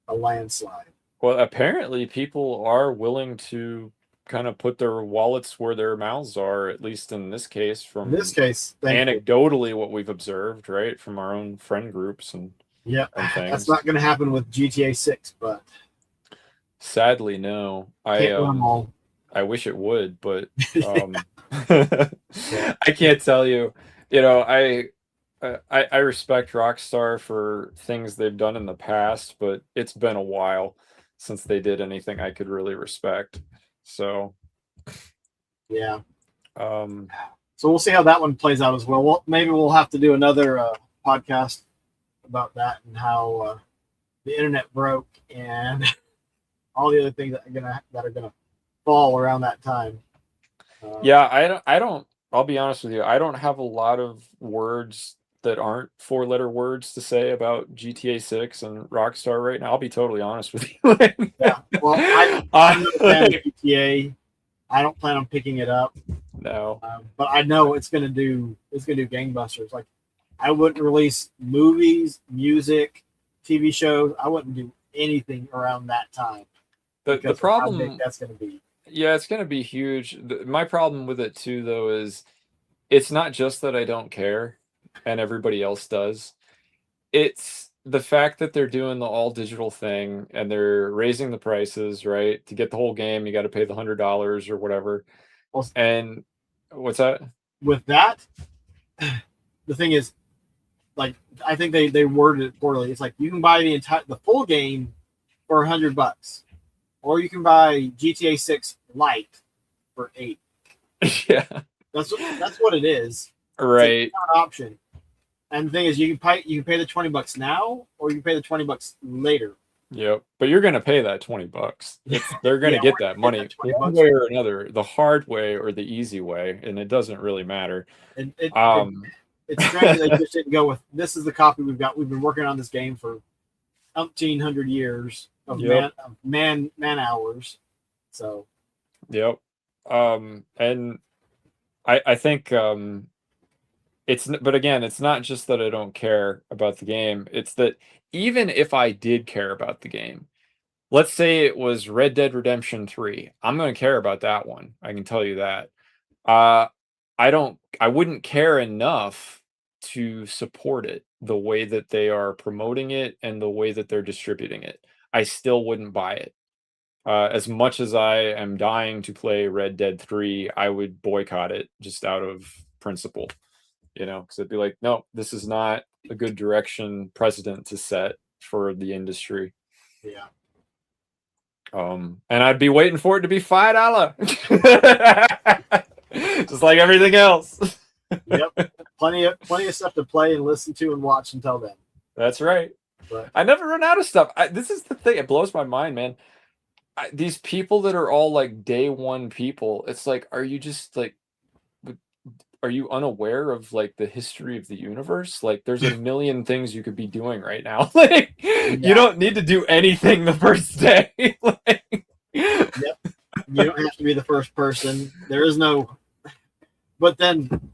a landslide. Well, apparently people are willing to kind of put their wallets where their mouths are, at least in this case, anecdotally what we've observed, right, from our own friend groups and things. That's not going to happen with GTA 6, but sadly, no. I wish it would, but I can't tell you. You know, I respect Rockstar for things they've done in the past, but it's been a while since they did anything I could really respect. So, Yeah. um, So we'll see how that one plays out as well. Maybe we'll have to do another podcast about that and how the internet broke and all the other things that are gonna fall around that time. yeah, I don't. I'll be honest with you. I don't have a lot of words that aren't four-letter words to say about GTA 6 and Rockstar right now. I'll be totally honest with you. Yeah. Well, I'm not a fan of GTA. I don't plan on picking it up. No. But I know it's gonna do gangbusters. Like, I wouldn't release movies, music, TV shows. I wouldn't do anything around that time. The because of how problem, big that's gonna be. yeah, it's gonna be huge. My problem with it too, though, is it's not just that I don't care and everybody else does. It's the fact that they're doing the all digital thing and they're raising the prices, right? To get the whole game, you got to pay the $100 or whatever. Well, And what's that? with that, the thing is, like, I think they worded it poorly. It's like you can buy the full game for $100, or you can buy GTA 6 Lite for $8. Yeah. That's what it is. Right. It's an option. And the thing is, you can pay the $20 now, or you can pay the $20 later. Yep. But you're gonna pay that $20. They're gonna get that money one way or another, the hard way or the easy way, and it doesn't really matter. It's strange they just didn't go with this is the copy we've got. We've been working on this game for 1,800 years of man hours. So yep. And I think but again, it's not just that I don't care about the game. It's that even if I did care about the game, let's say it was Red Dead Redemption 3, I'm going to care about that one. I can tell you that. I wouldn't care enough to support it the way that they are promoting it and the way that they're distributing it. I still wouldn't buy it. As much as I am dying to play Red Dead 3, I would boycott it just out of principle. You know, because it'd be like, no, this is not a good direction precedent to set for the industry. Yeah. And I'd be waiting for it to be $5, just like everything else. Yep, plenty of stuff to play and listen to and watch until then. That's right. But I never run out of stuff. This is the thing; it blows my mind, man. These people that are all like day one people, it's like, are you just like, are you unaware of like the history of the universe? Like, there's a million things you could be doing right now. Like, you don't need to do anything the first day. Like, yep, you don't have to be the first person. There is no. But then,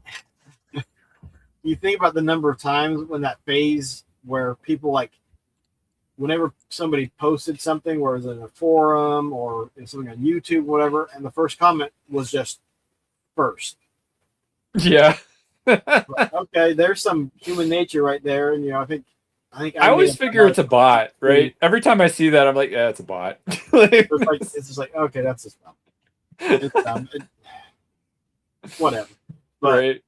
you think about the number of times when that phase where people, like, whenever somebody posted something, where it was in a forum or something on YouTube, whatever, and the first comment was just first. yeah. Okay, there's some human nature right there, and I think I always figure it's a bot, right? Every time I see that, I'm like, yeah, it's a bot. It's just like, okay, that's just dumb. It's dumb. Whatever. But right.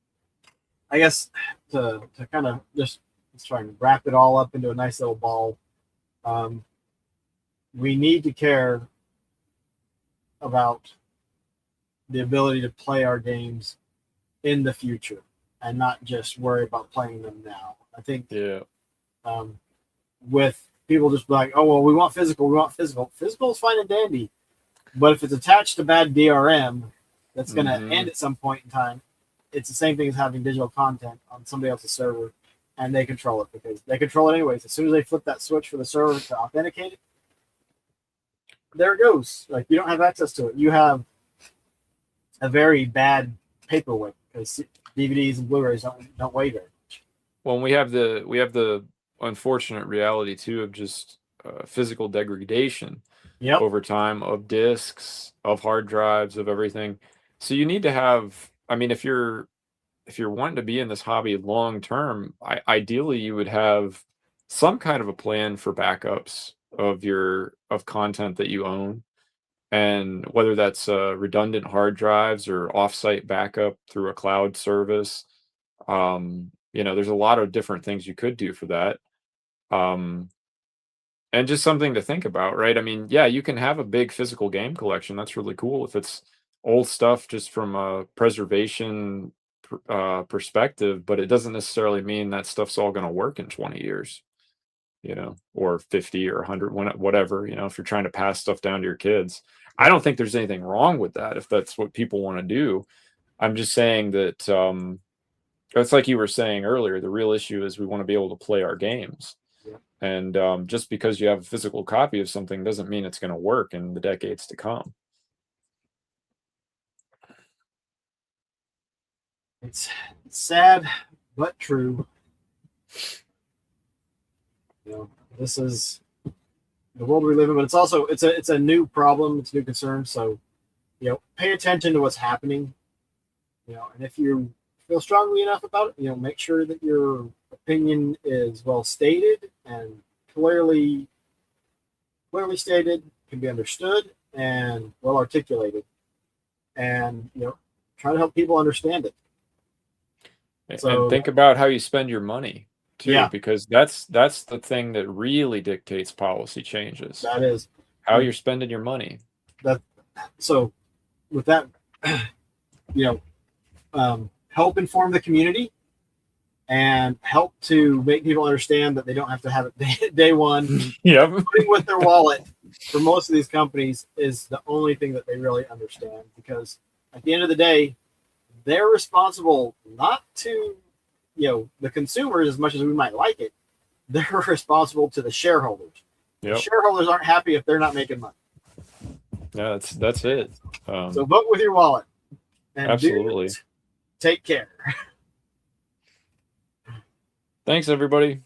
I guess to kind of just try and wrap it all up into a nice little ball, we need to care about the ability to play our games in the future and not just worry about playing them now. I think with people just like, oh, well, we want physical. Physical is fine and dandy. But if it's attached to bad DRM, that's going to end at some point in time. It's the same thing as having digital content on somebody else's server, and they control it because they control it anyways. As soon as they flip that switch for the server to authenticate it, there it goes. Like, you don't have access to it. You have a very bad paperweight because DVDs and Blu-rays don't weigh very much. Well, we have the unfortunate reality too of just physical degradation over time of discs, of hard drives, of everything. So you need to have. I mean, if you're wanting to be in this hobby long term, ideally you would have some kind of a plan for backups of content that you own, and whether that's redundant hard drives or offsite backup through a cloud service. You know, there's a lot of different things you could do for that. And just something to think about, right? I mean, yeah, you can have a big physical game collection. That's really cool if it's old stuff just from a preservation perspective, but it doesn't necessarily mean that stuff's all going to work in 20 years, you know, or 50 or 100, whatever, you know, if you're trying to pass stuff down to your kids. I don't think there's anything wrong with that if that's what people want to do. I'm just saying that it's like you were saying earlier, the real issue is we want to be able to play our games. And just because you have a physical copy of something doesn't mean it's going to work in the decades to come. It's sad but true. You know, this is the world we live in, but it's also it's a new problem, it's a new concern. So, you know, pay attention to what's happening. You know, and if you feel strongly enough about it, you know, make sure that your opinion is well stated and clearly stated, can be understood, and well articulated, and you know, try to help people understand it. So, and think about how you spend your money too, yeah, because that's the thing that really dictates policy changes. That is how you're spending your money. That so with that, you know, help inform the community and help to make people understand that they don't have to have it day one. Yep. Putting with their wallet for most of these companies is the only thing that they really understand, because at the end of the day, they're responsible not to, you know, the consumers as much as we might like it. They're responsible to the shareholders. Yep. The shareholders aren't happy if they're not making money. Yeah, that's it. So vote with your wallet. And absolutely. Take care. Thanks, everybody.